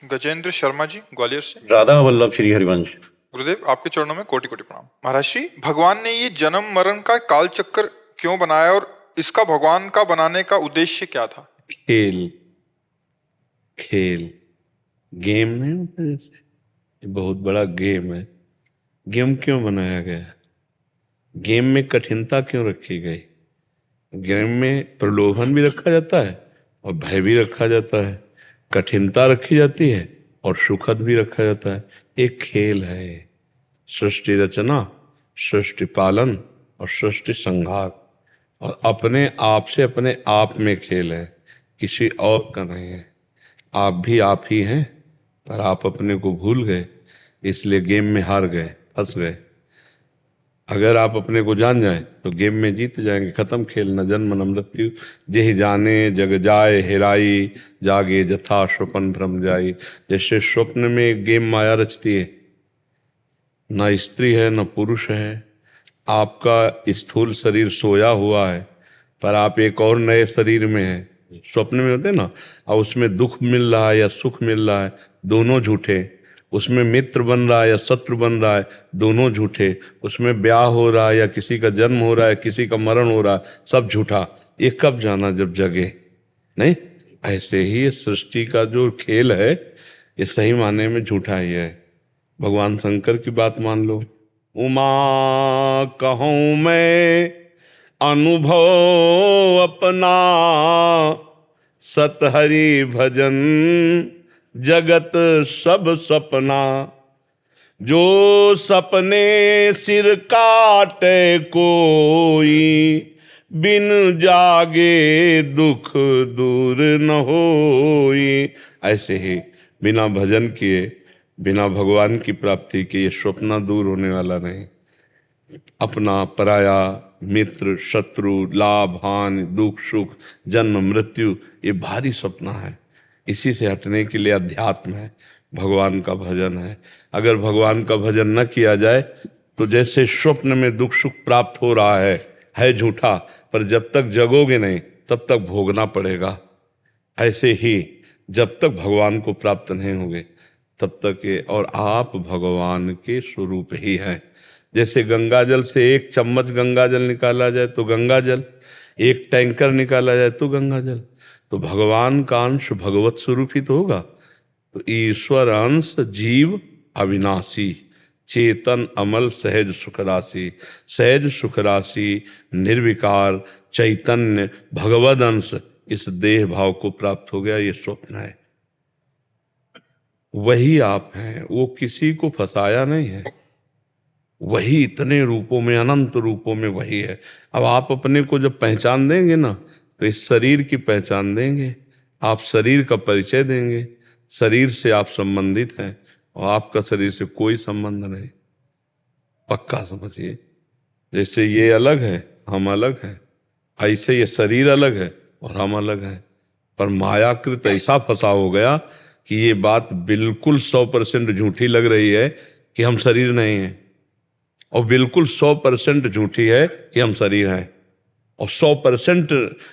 गजेंद्र शर्मा जी ग्वालियर से। राधा वल्लभ श्री हरिवंश। गुरुदेव आपके चरणों में कोटि कोटि प्रणाम। महाराज श्री, भगवान ने ये जन्म मरण का काल चक्र क्यों बनाया और इसका भगवान का बनाने का उद्देश्य क्या था? खेल खेल गेम नहीं होता जैसे, ये बहुत बड़ा गेम है। गेम क्यों बनाया गया? गेम में कठिनता क्यों रखी गई? गेम में प्रलोभन भी रखा जाता है और भय भी रखा जाता है, कठिनता रखी जाती है और सुखद भी रखा जाता है। एक खेल है, सृष्टि रचना, सृष्टि पालन और सृष्टि संहार, और अपने आप से अपने आप में खेल है, किसी और का नहीं है। आप भी आप ही हैं, पर आप अपने को भूल गए, इसलिए गेम में हार गए, फंस गए। अगर आप अपने को जान जाएं तो गेम में जीत जाएंगे। खत्म खेल, न जन्म न मृत्यु, जेहि जाने जग जाए हेराई, जागे जथा स्वपन भ्रम जाई। जैसे स्वप्न में एक गेम माया रचती है, न स्त्री है न पुरुष है, आपका स्थूल शरीर सोया हुआ है पर आप एक और नए शरीर में हैं। स्वप्न में होते ना, और उसमें दुख मिल रहा है या सुख मिल रहा है, दोनों झूठे। उसमें मित्र बन रहा है या शत्रु बन रहा है, दोनों झूठे। उसमें ब्याह हो रहा है या किसी का जन्म हो रहा है, किसी का मरण हो रहा है, सब झूठा। ये कब जाना? जब जगे नहीं। ऐसे ही ये सृष्टि का जो खेल है, ये सही माने में झूठा ही है। भगवान शंकर की बात मान लो, उमा कहूँ मैं अनुभव अपना, सतहरि भजन जगत सब सपना। जो सपने सिर काटे कोई, बिन जागे दुख दूर न होई। ऐसे ही बिना भजन किए, बिना भगवान की प्राप्ति के ये स्वप्न दूर होने वाला नहीं। अपना पराया, मित्र शत्रु, लाभ हानि, दुख सुख, जन्म मृत्यु, ये भारी सपना है। इसी से हटने के लिए अध्यात्म है, भगवान का भजन है। अगर भगवान का भजन न किया जाए तो जैसे स्वप्न में दुख सुख प्राप्त हो रहा है झूठा, पर जब तक जगोगे नहीं तब तक भोगना पड़ेगा। ऐसे ही जब तक भगवान को प्राप्त नहीं होंगे तब तक ये, और आप भगवान के स्वरूप ही हैं। जैसे गंगा जल से एक चम्मच गंगा जल निकाला जाए तो गंगा जल, एक टैंकर निकाला जाए तो गंगा जल। तो भगवान का अंश भगवत स्वरूप ही तो होगा। तो ईश्वर अंश जीव अविनाशी, चेतन अमल सहज सुख राशि। सहज सुख राशि, निर्विकार चैतन्य भगवद अंश, इस देह भाव को प्राप्त हो गया, ये स्वप्न है। वही आप हैं, वो किसी को फंसाया नहीं है। वही इतने रूपों में, अनंत रूपों में वही है। अब आप अपने को जब पहचान देंगे ना, तो इस शरीर की पहचान देंगे, आप शरीर का परिचय देंगे। शरीर से आप संबंधित हैं और आपका शरीर से कोई संबंध नहीं, पक्का समझिए। जैसे ये अलग है, हम अलग हैं, ऐसे ये शरीर अलग है और हम अलग हैं। पर मायाकृत ऐसा फंसा हो गया कि ये बात बिल्कुल 100% झूठी लग रही है कि हम शरीर नहीं हैं, और बिल्कुल 100% झूठी है कि हम शरीर हैं, और 100%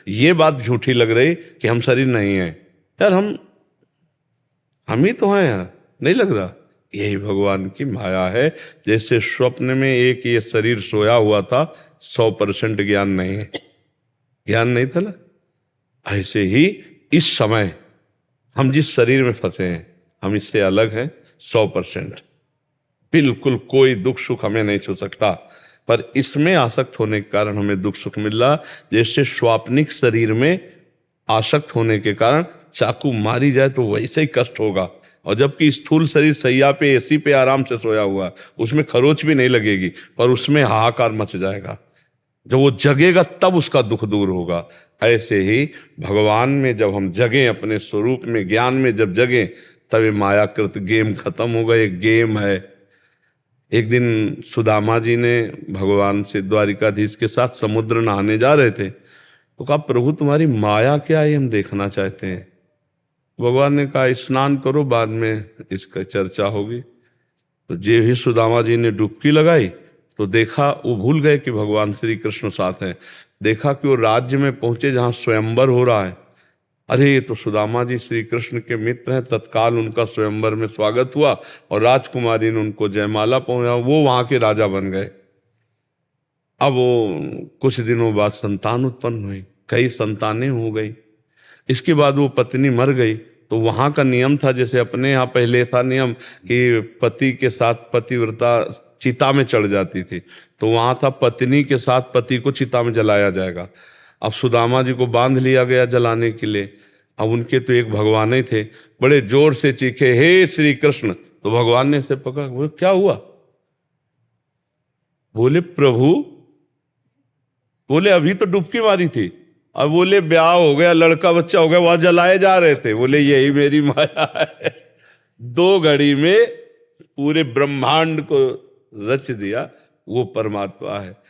ये बात झूठी लग रही कि हम शरीर नहीं हैं। यार हम ही तो हैं यार, नहीं लग रहा? यही भगवान की माया है। जैसे स्वप्न में एक ये शरीर सोया हुआ था, 100% ज्ञान नहीं है, ज्ञान नहीं था ना। ऐसे ही इस समय हम जिस शरीर में फंसे हैं, हम इससे अलग हैं 100%। बिल्कुल कोई दुख सुख हमें नहीं छू सकता, पर इसमें आसक्त होने के कारण हमें दुख सुख मिल रहा। जैसे स्वाप्निक शरीर में आसक्त होने के कारण चाकू मारी जाए तो वैसे ही कष्ट होगा, और जबकि स्थूल शरीर सैया पे, एसी पे आराम से सोया हुआ, उसमें खरोच भी नहीं लगेगी, पर उसमें हाहाकार मच जाएगा। जब वो जगेगा तब उसका दुख दूर होगा। ऐसे ही भगवान में जब हम जगें, अपने स्वरूप में, ज्ञान में जब जगें, तब ये मायाकृत गेम खत्म होगा। एक गेम है। एक दिन सुदामा जी ने भगवान से, द्वारिकाधीश के साथ समुद्र नहाने जा रहे थे, तो कहा प्रभु तुम्हारी माया क्या है, हम देखना चाहते हैं। भगवान ने कहा स्नान करो, बाद में इसका चर्चा होगी। तो जे ही सुदामा जी ने डुबकी लगाई तो देखा, वो भूल गए कि भगवान श्री कृष्ण साथ हैं। देखा कि वो राज्य में पहुंचे जहाँ स्वयंवर हो रहा है, अरे तो सुदामा जी श्री कृष्ण के मित्र हैं, तत्काल उनका स्वयंवर में स्वागत हुआ और राजकुमारी ने उनको जयमाला पहुंचा, वो वहां के राजा बन गए। अब वो कुछ दिनों बाद संतान उत्पन्न हुई, कई संतानें हो गई। इसके बाद वो पत्नी मर गई, तो वहां का नियम था, जैसे अपने यहाँ पहले था नियम कि पति के साथ पतिव्रता चिता में चढ़ जाती थी, तो वहां था पत्नी के साथ पति को चिता में जलाया जाएगा। अब सुदामा जी को बांध लिया गया जलाने के लिए। अब उनके तो एक भगवान ही थे, बड़े जोर से चीखे, हे श्री कृष्ण। तो भगवान ने इसे पकड़ा, बोले क्या हुआ? बोले प्रभु, बोले अभी तो डुबकी मारी थी। अब बोले ब्याह हो गया, लड़का बच्चा हो गया, वहां जलाए जा रहे थे। बोले यही मेरी माया है, 2 घड़ी में पूरे ब्रह्मांड को रच दिया, वो परमात्मा है।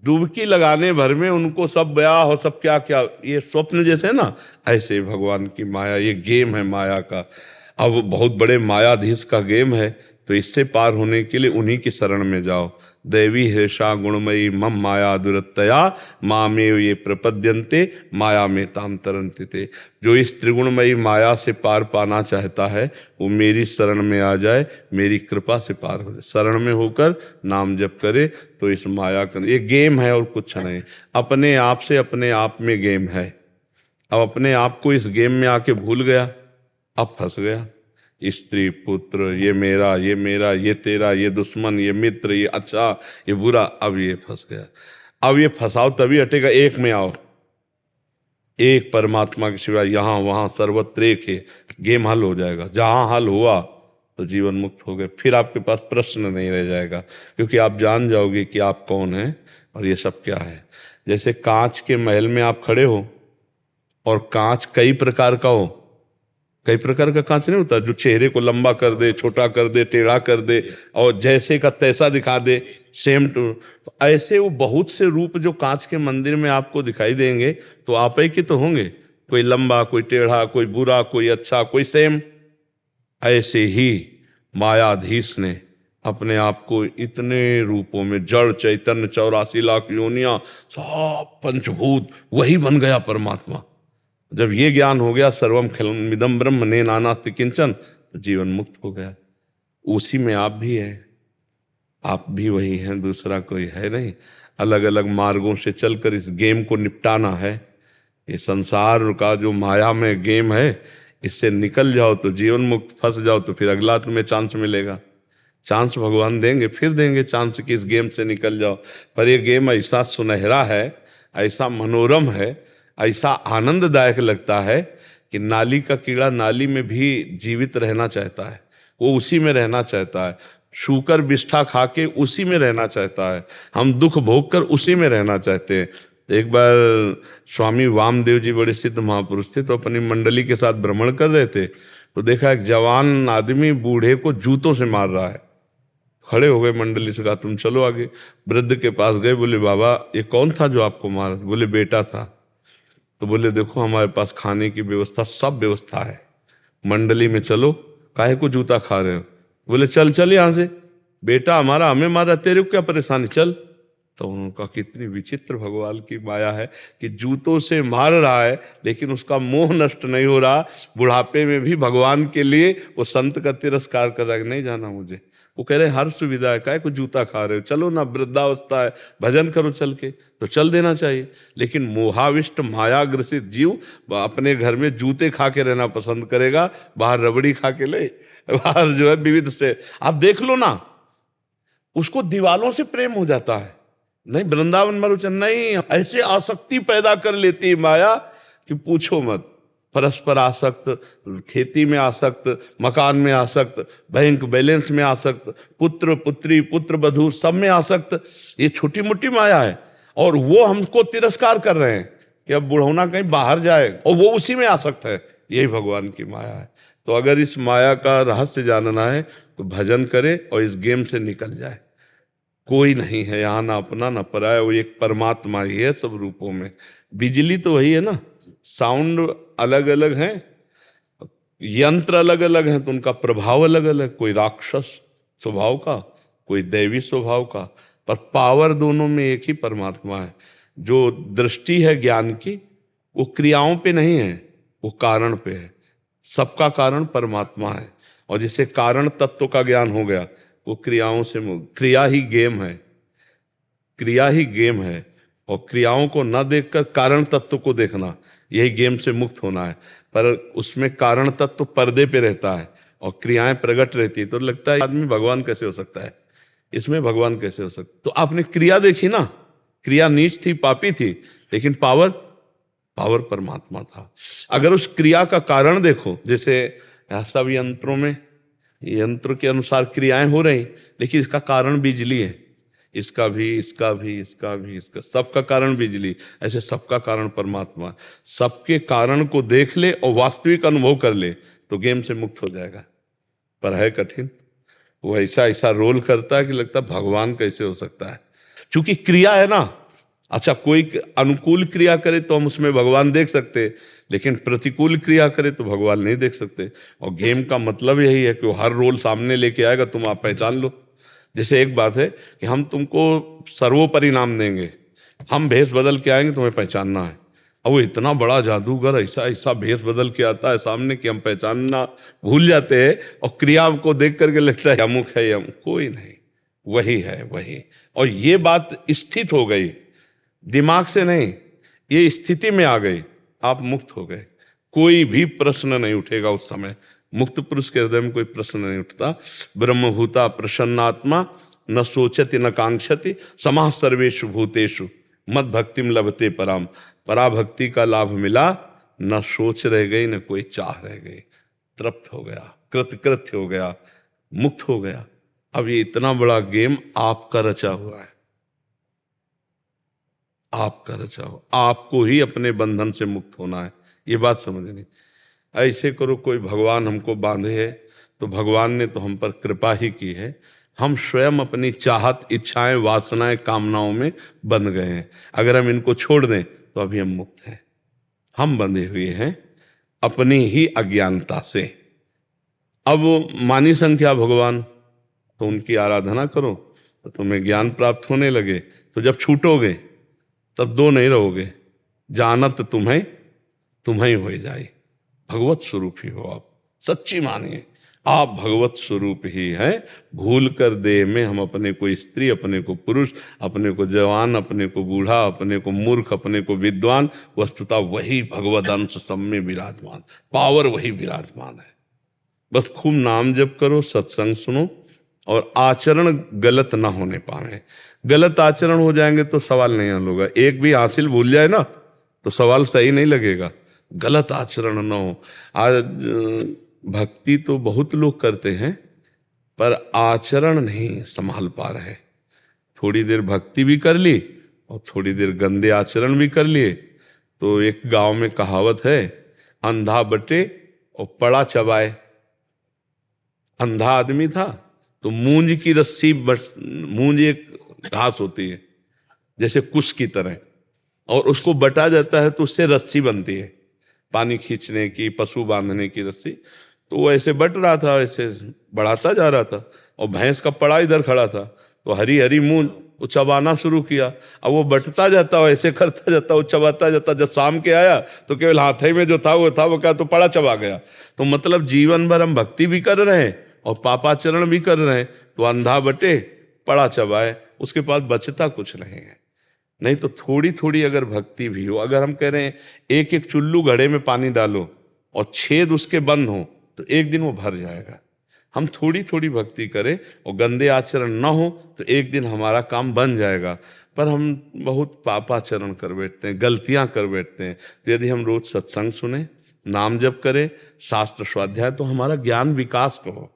डुबकी लगाने भर में उनको सब ब्याह हो, सब क्या क्या, ये स्वप्न जैसे है ना, ऐसे भगवान की माया, ये गेम है माया का। अब बहुत बड़े मायाधीश का गेम है, तो इससे पार होने के लिए उन्हीं की शरण में जाओ। दैवी हृषा गुणमयी मम माया दुरत्तया मामेव ये प्रपद्यन्ते माया में ताम तरन्ति ते। जो इस त्रिगुणमयी माया से पार पाना चाहता है वो मेरी शरण में आ जाए, मेरी कृपा से पार हो जाए। शरण में होकर नाम जप करे तो इस माया का ये गेम है और कुछ नहीं। अपने आप से अपने आप में गेम है। अब अपने आप को इस गेम में आके भूल गया, अब फंस गया। स्त्री पुत्र, ये मेरा, ये मेरा, ये तेरा, ये दुश्मन, ये मित्र, ये अच्छा, ये बुरा, अब ये फंस गया। अब ये फंसाओ तभी हटेगा, एक में आओ, एक परमात्मा के सिवा यहाँ वहाँ सर्वत्र एक है, गेम हल हो जाएगा। जहाँ हल हुआ तो जीवन मुक्त हो गए, फिर आपके पास प्रश्न नहीं रह जाएगा, क्योंकि आप जान जाओगे कि आप कौन हैं और ये सब क्या है। जैसे कांच के महल में आप खड़े हो और कांच कई प्रकार का हो, कई प्रकार का कांच नहीं होता जो चेहरे को लंबा कर दे, छोटा कर दे, टेढ़ा कर दे और जैसे का तैसा दिखा दे, सेम टू। तो ऐसे वो बहुत से रूप जो कांच के मंदिर में आपको दिखाई देंगे, तो आप ही के तो होंगे, कोई लंबा, कोई टेढ़ा, कोई बुरा, कोई अच्छा, कोई सेम। ऐसे ही मायाधीश ने अपने आप को इतने रूपों में, जड़ चैतन्य 84 लाख योनियां, सब पंचभूत, वही बन गया परमात्मा। जब ये ज्ञान हो गया, सर्वम खिलमिदं ब्रह्म ने नानास्ति किंचन, तो जीवन मुक्त हो गया। उसी में आप भी हैं, आप भी वही हैं, दूसरा कोई है नहीं। अलग अलग मार्गों से चलकर इस गेम को निपटाना है। ये संसार का जो माया में गेम है, इससे निकल जाओ तो जीवन मुक्त, फंस जाओ तो फिर अगला तुम्हें चांस मिलेगा। चांस भगवान देंगे, फिर देंगे चांस कि इस गेम से निकल जाओ। पर ये गेम ऐसा सुनहरा है, ऐसा मनोरम है, ऐसा आनंददायक लगता है कि नाली का कीड़ा नाली में भी जीवित रहना चाहता है, वो उसी में रहना चाहता है। शूकर बिष्ठा खा के उसी में रहना चाहता है। हम दुख भोग कर उसी में रहना चाहते हैं। एक बार स्वामी वामदेव जी बड़े सिद्ध महापुरुष थे, तो अपनी मंडली के साथ भ्रमण कर रहे थे, तो देखा एक जवान आदमी बूढ़े को जूतों से मार रहा है। खड़े हो गए, मंडली से कहा तुम चलो आगे। वृद्ध के पास गए, बोले बाबा ये कौन था जो आपको मारा? बोले बेटा था। तो बोले देखो हमारे पास खाने की व्यवस्था, सब व्यवस्था है, मंडली में चलो, काहे को जूता खा रहे हो? बोले चल चल यहाँ से, बेटा हमारा हमें मारा, तेरे को क्या परेशानी, चल। तो उनका कितनी विचित्र भगवान की माया है कि जूतों से मार रहा है लेकिन उसका मोह नष्ट नहीं हो रहा। बुढ़ापे में भी भगवान के लिए वो संत का तिरस्कार कर रहा है, नहीं जाना मुझे। वो कह रहे हर सुविधा है, काहे को जूता खा रहे हो, चलो ना, वृद्धावस्था है, भजन करो चल के, तो चल देना चाहिए। लेकिन मोहाविष्ट मायाग्रसित जीव अपने घर में जूते खा के रहना पसंद करेगा, बाहर रबड़ी खा के ले, बाहर जो है विविध से, आप देख लो ना, उसको दीवालों से प्रेम हो जाता है। नहीं वृंदावन मरुचन नहीं, ऐसे आसक्ति पैदा कर लेती है माया कि पूछो मत। परस्पर आसक्त, खेती में आसक्त, मकान में आसक्त, बैंक बैलेंस में आसक्त, पुत्र पुत्री, पुत्र वधू, सब में आसक्त। ये छोटी मोटी माया है और वो हमको तिरस्कार कर रहे हैं कि अब बुढ़ौना कहीं बाहर जाए और वो उसी में आसक्त है। यही भगवान की माया है। तो अगर इस माया का रहस्य जानना है तो भजन करे और इस गेम से निकल जाए। कोई नहीं है यहाँ, ना अपना ना पराया, वो एक परमात्मा ही है सब रूपों में। बिजली तो वही है ना, साउंड अलग अलग हैं, यंत्र अलग अलग हैं, तो उनका प्रभाव अलग अलग, कोई राक्षस स्वभाव का, कोई दैवी स्वभाव का, पर पावर दोनों में एक ही परमात्मा है। जो दृष्टि है ज्ञान की वो क्रियाओं पे नहीं है, वो कारण पे है। सबका कारण परमात्मा है, और जिसे कारण तत्व का ज्ञान हो गया वो क्रियाओं से मुक्त। क्रिया ही गेम है, क्रिया ही गेम है, और क्रियाओं को न देखकर कारण तत्व को देखना, यही गेम से मुक्त होना है। पर उसमें कारण तत्व पर्दे पे रहता है और क्रियाएं प्रकट रहती है, तो लगता है आदमी भगवान कैसे हो सकता है, इसमें भगवान कैसे हो सकता। तो आपने क्रिया देखी ना, क्रिया नीच थी, पापी थी, लेकिन पावर परमात्मा था। अगर उस क्रिया का कारण देखो, जैसे सब यंत्रों में यंत्र के अनुसार क्रियाएं हो रही, लेकिन इसका कारण बिजली है, इसका भी सबका कारण बिजली, ऐसे सबका कारण परमात्मा। सबके कारण को देख ले और वास्तविक अनुभव कर ले तो गेम से मुक्त हो जाएगा। पर है कठिन, वो ऐसा रोल करता है कि लगता है भगवान कैसे हो सकता है, क्योंकि क्रिया है ना। अच्छा, कोई अनुकूल क्रिया करे तो हम उसमें भगवान देख सकते, लेकिन प्रतिकूल क्रिया करे तो भगवान नहीं देख सकते। और गेम का मतलब यही है कि वो हर रोल सामने लेके आएगा, तुम आप पहचान लो। जैसे एक बात है कि हम तुमको सर्वोपरि नाम देंगे, हम भेष बदल के आएंगे, तुम्हें पहचानना है। अब वो इतना बड़ा जादूगर ऐसा भेष बदल के आता है सामने कि हम पहचानना भूल जाते हैं, और क्रिया को देख करके लगता है अमुक है, अमुक कोई नहीं, वही है वही। और ये बात स्थित हो गई, दिमाग से नहीं, ये स्थिति में आ गई, आप मुक्त हो गए। कोई भी प्रश्न नहीं उठेगा उस समय। मुक्त पुरुष के हृदय में कोई प्रश्न नहीं उठता। ब्रह्मभूता प्रसन्नात्मा न सोचति न कांक्षति समाः सर्वेषु भूतेषु मद भक्तिम लभते पराम। पराभक्ति का लाभ मिला, न सोच रह गई न कोई चाह रह गई, तृप्त हो गया, कृतकृत्य हो गया, मुक्त हो गया। अब ये इतना बड़ा गेम आपका रचा हुआ है, आपका रचा हुआ, आपको ही अपने बंधन से मुक्त होना है। ये बात समझनी। ऐसे करो, कोई भगवान हमको बांधे है तो भगवान ने तो हम पर कृपा ही की है। हम स्वयं अपनी चाहत, इच्छाएं, वासनाएं, कामनाओं में बंध गए हैं। अगर हम इनको छोड़ दें तो अभी हम मुक्त हैं। हम बंधे हुए हैं अपनी ही अज्ञानता से। अब मानी संख्या भगवान, तो उनकी आराधना करो तो तुम्हें ज्ञान प्राप्त होने लगे। तो जब छूटोगे तब दो नहीं रहोगे, जानत तुम्हें हो जाए। भगवत स्वरूप ही हो आप, सच्ची मानिए आप भगवत स्वरूप ही हैं। भूल कर देह में हम अपने को स्त्री, अपने को पुरुष, अपने को जवान, अपने को बूढ़ा, अपने को मूर्ख, अपने को विद्वान, वस्तुतः वही भगवद अंश सब में विराजमान, पावर वही विराजमान है। बस खूब नाम जप करो, सत्संग सुनो, और आचरण गलत ना होने पाए। गलत आचरण हो जाएंगे तो सवाल नहीं हल होगा। एक भी हासिल भूल जाए ना तो सवाल सही नहीं लगेगा। गलत आचरण ना हो। आज भक्ति तो बहुत लोग करते हैं पर आचरण नहीं संभाल पा रहे। थोड़ी देर भक्ति भी कर ली और थोड़ी देर गंदे आचरण भी कर लिए। तो एक गांव में कहावत है, अंधा बटे और पड़ा चबाए। अंधा आदमी था तो मूंज की रस्सी, मूंज एक घास होती है जैसे कुश की तरह, और उसको बटा जाता है तो उससे रस्सी बनती है, पानी खींचने की, पशु बांधने की रस्सी। तो वो ऐसे बट रहा था, ऐसे बढ़ाता जा रहा था, और भैंस का पड़ा इधर खड़ा था, तो हरी हरी मूंज वो चबाना शुरू किया। अब वो बटता जाता, ऐसे करता जाता, वो चबाता जाता। जब शाम के आया तो केवल हाथ ही में जो था वो क्या, तो पड़ा चबा गया। तो मतलब जीवन भर हम भक्ति भी कर रहे हैं और पापाचरण भी कर रहे हैं, तो अंधा बटे पड़ा चबाए, उसके पास बचता कुछ नहीं है। नहीं तो थोड़ी थोड़ी अगर भक्ति भी हो, अगर हम कह रहे हैं एक एक चुल्लू घड़े में पानी डालो और छेद उसके बंद हो तो एक दिन वो भर जाएगा। हम थोड़ी थोड़ी भक्ति करें और गंदे आचरण ना हो तो एक दिन हमारा काम बन जाएगा। पर हम बहुत पापाचरण कर बैठते हैं, गलतियां कर बैठते हैं। तो यदि हम रोज सत्संग सुने, नाम जप करें, शास्त्र स्वाध्याय, तो हमारा ज्ञान विकास को हो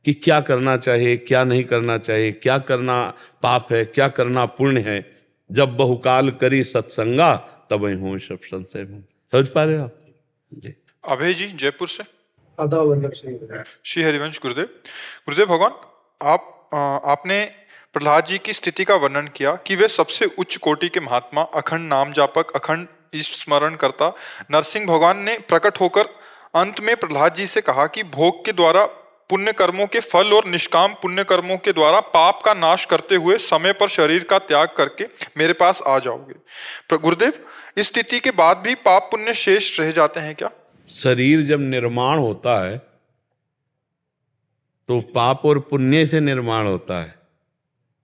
कि क्या करना चाहिए, क्या नहीं करना चाहिए, क्या करना पाप है, क्या करना पुण्य है। जब बहुकाल करी सत्संगा तब हो सब संशय। समझ पा रहे हो आप जी? अभय जी जयपुर से। आदाब। श्री हरिवंश गुरुदेव। गुरुदेव भगवान, आपने प्रहलाद जी की स्थिति का वर्णन किया कि वे सबसे उच्च कोटि के महात्मा, अखंड नाम जापक, अखंड इष्ट स्मरण करता। नरसिंह भगवान ने प्रकट होकर अंत में प्रहलाद जी से कहा कि भोग के द्वारा पुण्य कर्मों के फल और निष्काम पुण्य कर्मों के द्वारा पाप का नाश करते हुए समय पर शरीर का त्याग करके मेरे पास आ जाओगे। गुरुदेव, इस स्थिति के बाद भी पाप पुण्य शेष रह जाते हैं क्या? शरीर जब निर्माण होता है तो पाप और पुण्य से निर्माण होता है।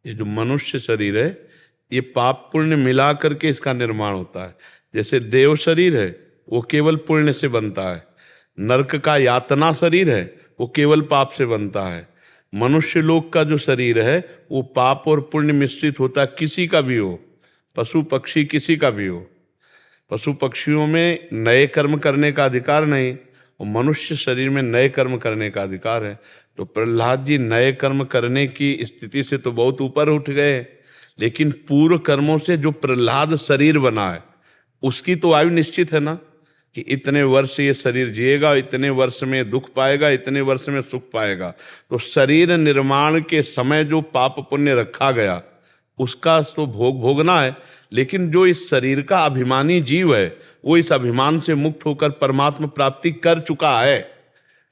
ये जो मनुष्य शरीर है ये पाप पुण्य मिला करके इसका निर्माण होता है। जैसे देव शरीर है वो केवल पुण्य से बनता है, नरक का यातना शरीर है वो केवल पाप से बनता है, मनुष्य लोक का जो शरीर है वो पाप और पुण्य मिश्रित होता है, किसी का भी हो, पशु पक्षी किसी का भी हो। पशु पक्षियों में नए कर्म करने का अधिकार नहीं और मनुष्य शरीर में नए कर्म करने का अधिकार है। तो प्रहलाद जी नए कर्म करने की स्थिति से तो बहुत ऊपर उठ गए, लेकिन पूर्व कर्मों से जो प्रहलाद शरीर बना है उसकी तो आयु निश्चित है ना कि इतने वर्ष ये शरीर जिएगा, इतने वर्ष में दुख पाएगा, इतने वर्ष में सुख पाएगा। तो शरीर निर्माण के समय जो पाप पुण्य रखा गया उसका तो भोग भोगना है, लेकिन जो इस शरीर का अभिमानी जीव है वो इस अभिमान से मुक्त होकर परमात्मा प्राप्ति कर चुका है।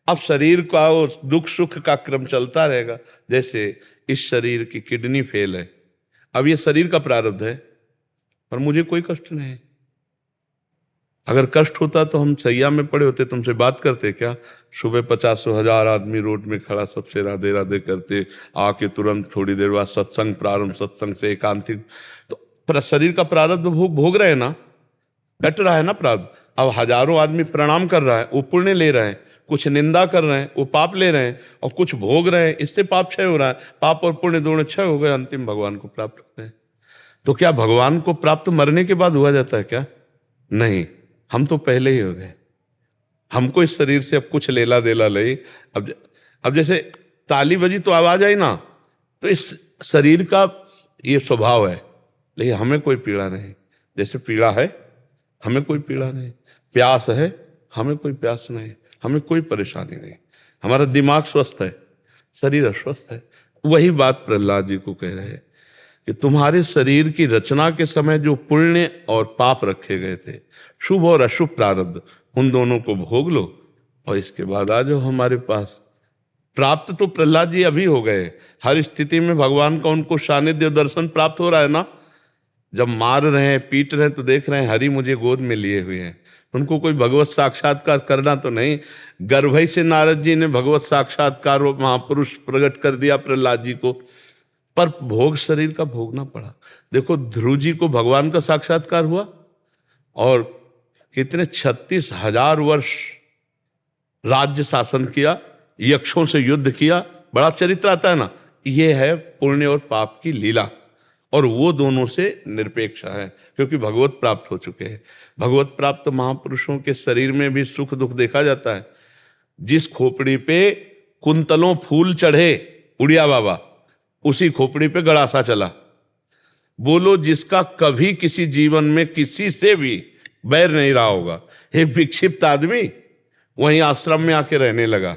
अब शरीर का वो दुख सुख का क्रम चलता रहेगा। जैसे इस शरीर की किडनी फेल है, अब ये शरीर का प्रारब्ध है, पर मुझे कोई कष्ट नहीं है। अगर कष्ट होता तो हम सैया में पड़े होते, तुमसे बात करते क्या? सुबह 50,000 आदमी रोड में खड़ा सबसे राधे राधे करते, आके तुरंत थोड़ी देर बाद सत्संग प्रारंभ, सत्संग से एकांतिक। तो शरीर का प्रारब्ध भोग रहे हैं ना, कट रहा है ना प्रारब्ध। अब हजारों आदमी प्रणाम कर रहा है वो पुण्य ले रहे हैं, कुछ निंदा कर रहे हैं वो पाप ले रहे हैं, और कुछ भोग रहे हैं इससे पाप क्षय हो रहा है। पाप और पुण्य दोनों क्षय हो गए, अंतिम भगवान को प्राप्त हो गए। तो क्या भगवान को प्राप्त मरने के बाद हुआ जाता है क्या? नहीं, हम तो पहले ही हो गए। हमको इस शरीर से अब कुछ लेला देला नहीं। अब जैसे ताली बजी तो आवाज आई ना, तो इस शरीर का ये स्वभाव है, लेकिन हमें कोई पीड़ा नहीं। जैसे पीड़ा है हमें कोई पीड़ा नहीं, प्यास है हमें कोई प्यास नहीं, हमें कोई परेशानी नहीं। हमारा दिमाग स्वस्थ है, शरीर अस्वस्थ है। वही बात प्रहलाद जी को कह रहे हैं कि तुम्हारे शरीर की रचना के समय जो पुण्य और पाप रखे गए थे, शुभ और अशुभ प्रारब्ध, उन दोनों को भोग लो और इसके बाद आ जाओ हमारे पास। प्राप्त तो प्रहलाद जी अभी हो गए, हर स्थिति में भगवान का उनको सानिध्य दर्शन प्राप्त हो रहा है ना। जब मार रहे हैं पीट रहे हैं तो देख रहे हैं हरि मुझे गोद में लिए हुए हैं। उनको कोई भगवत साक्षात्कार करना तो नहीं, गर्भ से नारद जी ने भगवत साक्षात्कार वो महापुरुष प्रकट कर दिया प्रहलाद जी को, पर भोग शरीर का भोगना पड़ा। देखो ध्रुव जी को भगवान का साक्षात्कार हुआ और कितने 36,000 वर्ष राज्य शासन किया, यक्षों से युद्ध किया। बड़ा चरित्र आता है ना। ये है पुण्य और पाप की लीला, और वो दोनों से निरपेक्ष है क्योंकि भगवत प्राप्त हो चुके हैं। भगवत प्राप्त महापुरुषों के शरीर में भी सुख दुख देखा जाता है। जिस खोपड़ी पे कुंतलों फूल चढ़े उड़िया बाबा, उसी खोपड़ी पे गड़ासा चला। बोलो जिसका कभी किसी जीवन में किसी से भी बैर नहीं रहा होगा, हे विक्षिप्त आदमी वहीं आश्रम में आके रहने लगा,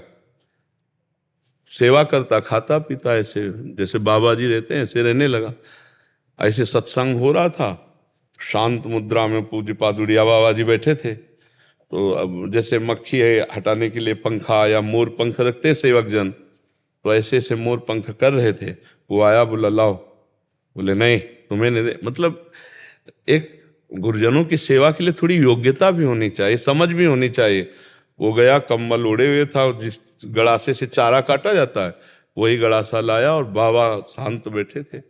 सेवा करता खाता पीता ऐसे जैसे बाबा जी रहते हैं ऐसे रहने लगा। ऐसे सत्संग हो रहा था, शांत मुद्रा में पूज्य पादुड़िया बाबा जी बैठे थे। तो अब जैसे मक्खी है हटाने के लिए पंखा या मोर पंख रखते हैं सेवक जन, तो ऐसे ऐसे मोर पंख कर रहे थे। वो आया, बोला लाओ, बोले नहीं तुम्हें नहीं दे। मतलब एक गुरुजनों की सेवा के लिए थोड़ी योग्यता भी होनी चाहिए, समझ भी होनी चाहिए। वो गया, कंबल ओढ़े हुए था, जिस गड़ासे से चारा काटा जाता है वही गड़ासा लाया और बाबा शांत बैठे थे।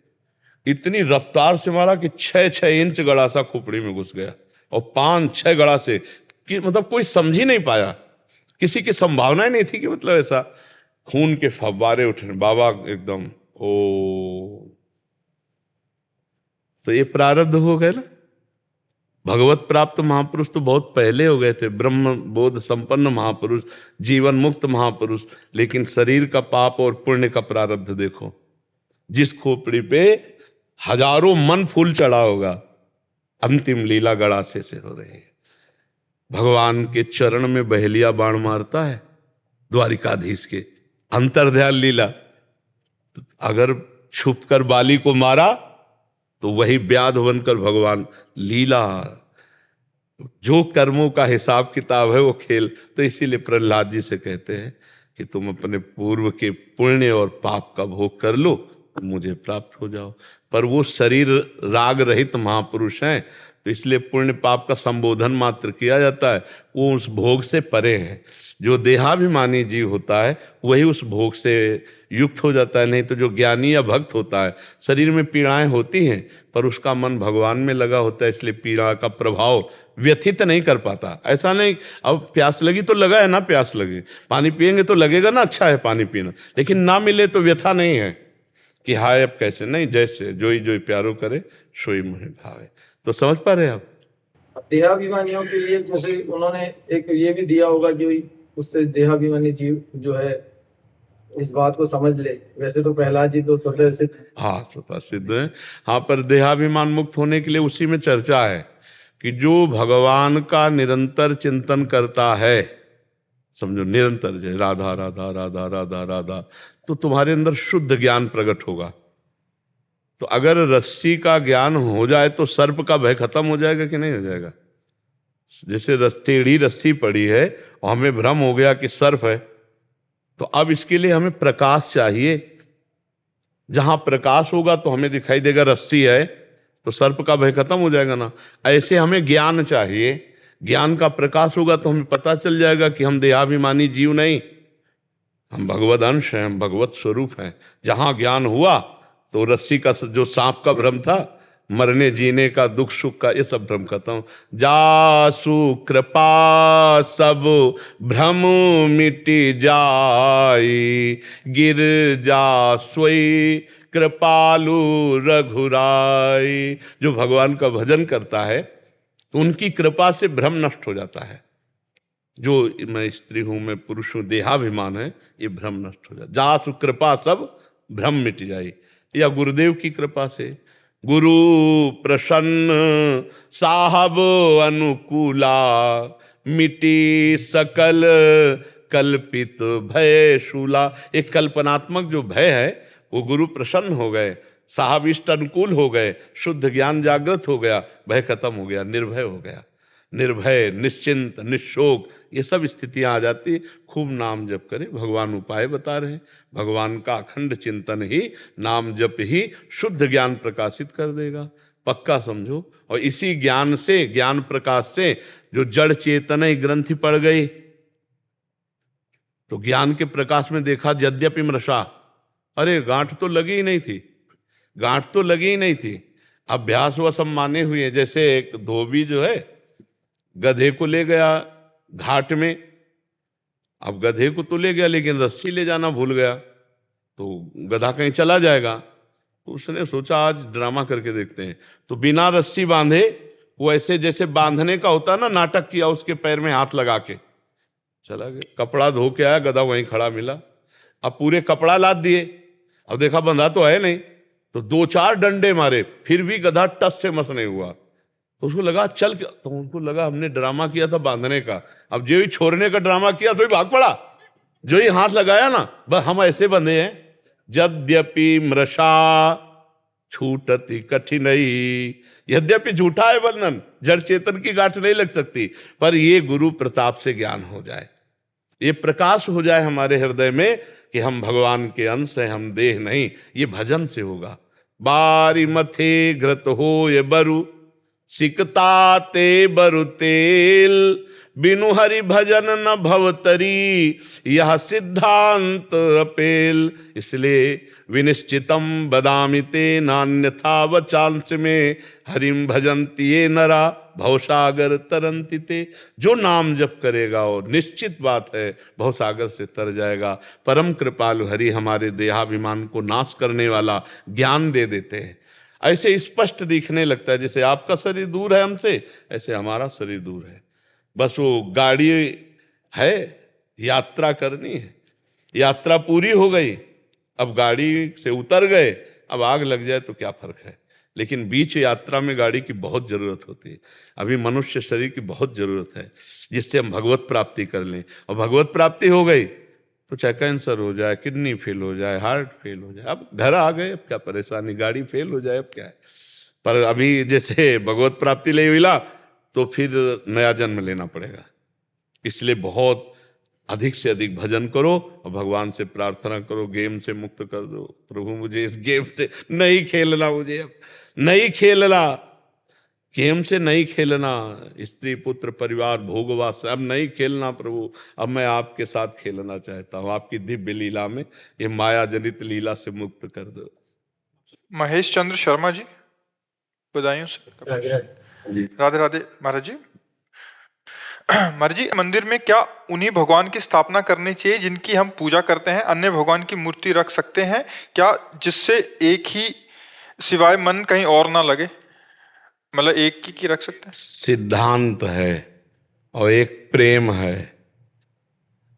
इतनी रफ्तार से मारा कि 6-6 इंच गड़ासा खोपड़ी में घुस गया और 5-6 गड़ासे कि मतलब कोई समझ ही नहीं पाया, किसी की संभावना ही नहीं थी कि मतलब ऐसा खून के फव्वारे उठे। बाबा एकदम ओ, तो ये प्रारब्ध हो गए ना। भगवत प्राप्त महापुरुष तो बहुत पहले हो गए थे, ब्रह्म बोध संपन्न महापुरुष, जीवन मुक्त महापुरुष, लेकिन शरीर का पाप और पुण्य का प्रारब्ध देखो। जिस खोपड़ी पे हजारों मन फूल चढ़ा होगा, अंतिम लीला गड़ासे से हो रही है। भगवान के चरण में बहेलिया बाण मारता है द्वारिकाधीश के, अंतर्ध्यान लीला। अगर छुपकर बाली को मारा तो वही व्याध बनकर भगवान लीला, जो कर्मों का हिसाब किताब है वो खेल। तो इसीलिए प्रहलाद जी से कहते हैं कि तुम अपने पूर्व के पुण्य और पाप का भोग कर लो, मुझे प्राप्त हो जाओ। पर वो शरीर राग रहित महापुरुष हैं, तो तो इसलिए पुण्य पाप का संबोधन मात्र किया जाता है, वो उस भोग से परे है। जो देहाभिमानी जीव होता है वही उस भोग से युक्त हो जाता है। नहीं तो जो ज्ञानी या भक्त होता है, शरीर में पीड़ाएं होती हैं पर उसका मन भगवान में लगा होता है, इसलिए पीड़ा का प्रभाव व्यथित नहीं कर पाता। ऐसा नहीं, अब प्यास लगी तो लगा है ना, प्यास लगी, पानी पिएंगे तो लगेगा ना अच्छा है पानी पीना, लेकिन ना मिले तो व्यथा नहीं है कि हाय अब कैसे, नहीं, जैसे जोई जोई प्यारो करे सोई मुहे भावे। तो समझ पा रहे हैं आप? देहाभिमानियों के लिए जैसे उन्होंने एक ये भी दिया होगा कि उससे देहाभिमानी जीव जो है इस बात को समझ ले। वैसे तो प्रहलाद जी तो स्वतः से, हाँ, स्वतः सिद्ध है। हाँ, पर देहाभिमान मुक्त होने के लिए उसी में चर्चा है कि जो भगवान का निरंतर चिंतन करता है, समझो निरंतर, जय राधा राधा राधा राधा राधा, तो तुम्हारे अंदर शुद्ध ज्ञान प्रकट होगा। तो अगर रस्सी का ज्ञान हो जाए तो सर्प का भय खत्म हो जाएगा कि नहीं हो जाएगा? जैसे टेढ़ी रस्सी पड़ी है और हमें भ्रम हो गया कि सर्प है, तो अब इसके लिए हमें प्रकाश चाहिए। जहां प्रकाश होगा तो हमें दिखाई देगा रस्सी है, तो सर्प का भय खत्म हो जाएगा ना। ऐसे हमें ज्ञान चाहिए, ज्ञान का प्रकाश होगा तो हमें पता चल जाएगा कि हम देहाभिमानी जीव नहीं, हम भगवद अंश हैं, हम भगवत स्वरूप हैं। जहां ज्ञान हुआ तो रस्सी का जो सांप का भ्रम था, मरने जीने का, दुख सुख का, ये सब भ्रम खत्म। जासु कृपा सब भ्रम मिटि जाई, गिर जा सोई कृपालु रघुराई। जो भगवान का भजन करता है तो उनकी कृपा से भ्रम नष्ट हो जाता है। जो मैं स्त्री हूं, मैं पुरुष हूं, देहाभिमान है, ये भ्रम नष्ट हो जाता। जासु कृपा सब भ्रम मिट जाई, या गुरुदेव की कृपा से। गुरु प्रसन्न साहब अनुकूला, मिटी सकल कल्पित भय शूला। एक कल्पनात्मक जो भय है वो गुरु प्रसन्न हो गए, साहब इष्ट अनुकूल हो गए, शुद्ध ज्ञान जागृत हो गया, भय खत्म हो गया, निर्भय हो गया। निर्भय, निश्चिंत, निशोक, ये सब स्थितियां आ जाती। खूब नाम जप करें, भगवान उपाय बता रहे हैं। भगवान का अखंड चिंतन ही, नाम जप ही शुद्ध ज्ञान प्रकाशित कर देगा, पक्का समझो। और इसी ज्ञान से, ज्ञान प्रकाश से जो जड़ चेतन ग्रंथि पड़ गई, तो ज्ञान के प्रकाश में देखा यद्यपि मृषा, अरे गांठ तो लगी ही नहीं थी, गांठ तो लगी ही नहीं थी, अभ्यास व सब माने हुए। जैसे एक धोबी जो है गधे को ले गया घाट में, अब गधे को तो ले गया लेकिन रस्सी ले जाना भूल गया, तो गधा कहीं चला जाएगा। तो उसने सोचा आज ड्रामा करके देखते हैं, तो बिना रस्सी बांधे, वो ऐसे जैसे बांधने का होता है ना, नाटक किया, उसके पैर में हाथ लगा के चला गया। कपड़ा धो के आया, गधा वहीं खड़ा मिला। अब पूरे कपड़ा लाद दिए, अब देखा बंधा तो है नहीं, तो 2-4 डंडे मारे, फिर भी गधा टस से मस नहीं हुआ। तो उसको लगा चल, तो उनको लगा हमने ड्रामा किया था बांधने का, अब जो ही छोड़ने का ड्रामा किया तो ही भाग पड़ा। जो ही हाथ लगाया ना, बस हम ऐसे बंधे हैं। यद्यपि मृषा छूटती कठिनई, यद्यपि झूठा है बंधन, जड़ चेतन की गांठ नहीं लग सकती, पर ये गुरु प्रताप से ज्ञान हो जाए, ये प्रकाश हो जाए हमारे हृदय में कि हम भगवान के अंश हैं, हम देह नहीं। ये भजन से होगा। बारी मथे घृत हो ये बरु, सिकता ते बरु तेल, बिनु हरि भजन न भवतरी, यह सिद्धांत अपेल। इसलिए विनिश्चितम बदामि ते नान्यथा वचांस में, हरिम भजन्ति ये नरा भवसागर तरंति ते। जो नाम जप करेगा वो निश्चित बात है भवसागर से तर जाएगा। परम कृपालु हरि हमारे देहाभिमान को नाश करने वाला ज्ञान दे देते हैं। ऐसे स्पष्ट दिखने लगता है, जैसे आपका शरीर दूर है हमसे, ऐसे हमारा शरीर दूर है। बस वो गाड़ी है, यात्रा करनी है, यात्रा पूरी हो गई, अब गाड़ी से उतर गए, अब आग लग जाए तो क्या फर्क है। लेकिन बीच यात्रा में गाड़ी की बहुत जरूरत होती है। अभी मनुष्य शरीर की बहुत जरूरत है जिससे हम भगवत प्राप्ति कर लें। और भगवत प्राप्ति हो गई तो चाहे कैंसर हो जाए, किडनी फेल हो जाए, हार्ट फेल हो जाए, अब घर आ गए, अब क्या परेशानी, गाड़ी फेल हो जाए अब क्या है। पर अभी जैसे भगवत प्राप्ति ले मिला तो फिर नया जन्म लेना पड़ेगा। इसलिए बहुत अधिक से अधिक भजन करो और भगवान से प्रार्थना करो, गेम से मुक्त कर दो। प्रभु मुझे इस गेम से नहीं खेलना, मुझे अब नहीं खेलना। कि हमसे नहीं खेलना, स्त्री पुत्र परिवार भोगवास, अब नहीं खेलना प्रभु, अब मैं आपके साथ खेलना चाहता हूँ, आपकी दिव्य लीला में, ये माया जनित लीला से मुक्त कर दो। महेश चंद्र शर्मा जी, बधाइयों से। राधे राधे महाराज जी। महाराज जी, मंदिर में क्या उन्हीं भगवान की स्थापना करनी चाहिए जिनकी हम पूजा करते हैं? अन्य भगवान की मूर्ति रख सकते हैं क्या, जिससे एक ही सिवाय मन कहीं और ना लगे? मतलब एक की रख सकते हैं? सिद्धांत है और एक प्रेम है।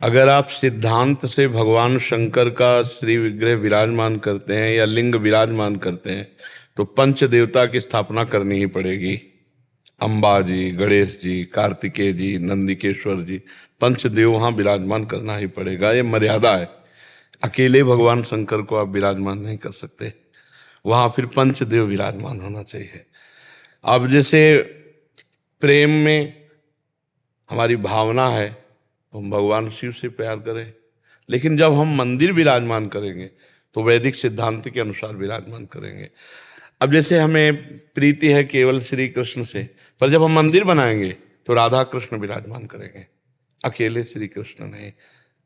अगर आप सिद्धांत से भगवान शंकर का श्री विग्रह विराजमान करते हैं या लिंग विराजमान करते हैं तो पंच देवता की स्थापना करनी ही पड़ेगी। अंबा जी, गणेश जी, कार्तिकेय जी, नंदिकेश्वर जी, पंचदेव वहाँ विराजमान करना ही पड़ेगा, ये मर्यादा है। अकेले भगवान शंकर को आप विराजमान नहीं कर सकते, वहाँ फिर पंचदेव विराजमान होना चाहिए। अब जैसे प्रेम में हमारी भावना है तो हम भगवान शिव से प्यार करें, लेकिन जब हम मंदिर विराजमान करेंगे तो वैदिक सिद्धांत के अनुसार विराजमान करेंगे। अब जैसे हमें प्रीति है केवल श्री कृष्ण से, पर जब हम मंदिर बनाएंगे तो राधा कृष्ण विराजमान करेंगे, अकेले श्री कृष्ण नहीं,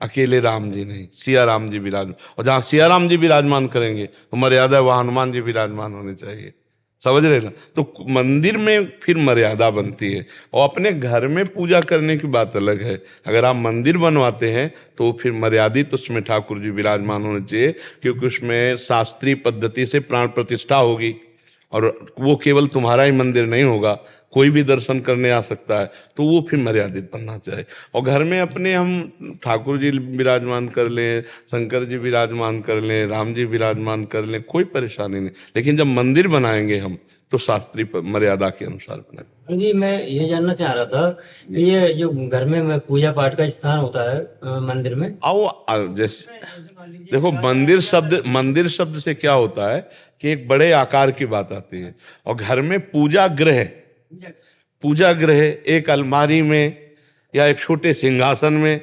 अकेले राम जी नहीं, सिया राम जी विराजमान। और जहाँ सिया राम जी विराजमान करेंगे तो मर्यादा वहाँ हनुमान जी विराजमान होने चाहिए, समझ रहे ना? तो मंदिर में फिर मर्यादा बनती है। और अपने घर में पूजा करने की बात अलग है, अगर आप मंदिर बनवाते हैं तो फिर मर्यादित उसमें ठाकुर जी विराजमान होने चाहिए, क्योंकि उसमें शास्त्रीय पद्धति से प्राण प्रतिष्ठा होगी और वो केवल तुम्हारा ही मंदिर नहीं होगा, कोई भी दर्शन करने आ सकता है, तो वो फिर मर्यादित बनना चाहिए। और घर में अपने हम ठाकुर जी विराजमान कर लें, शंकर जी विराजमान कर लें, राम जी विराजमान कर लें, कोई परेशानी नहीं, लेकिन जब मंदिर बनाएंगे हम तो शास्त्रीय मर्यादा के अनुसार बनाएंगे। जी, मैं ये जानना चाह रहा था, ये जो घर में पूजा पाठ का स्थान होता है मंदिर में, जैसे देखो, मंदिर शब्द से क्या होता है कि एक बड़े आकार की बात आती है, और घर में पूजा गृह एक अलमारी में या एक छोटे सिंहासन में,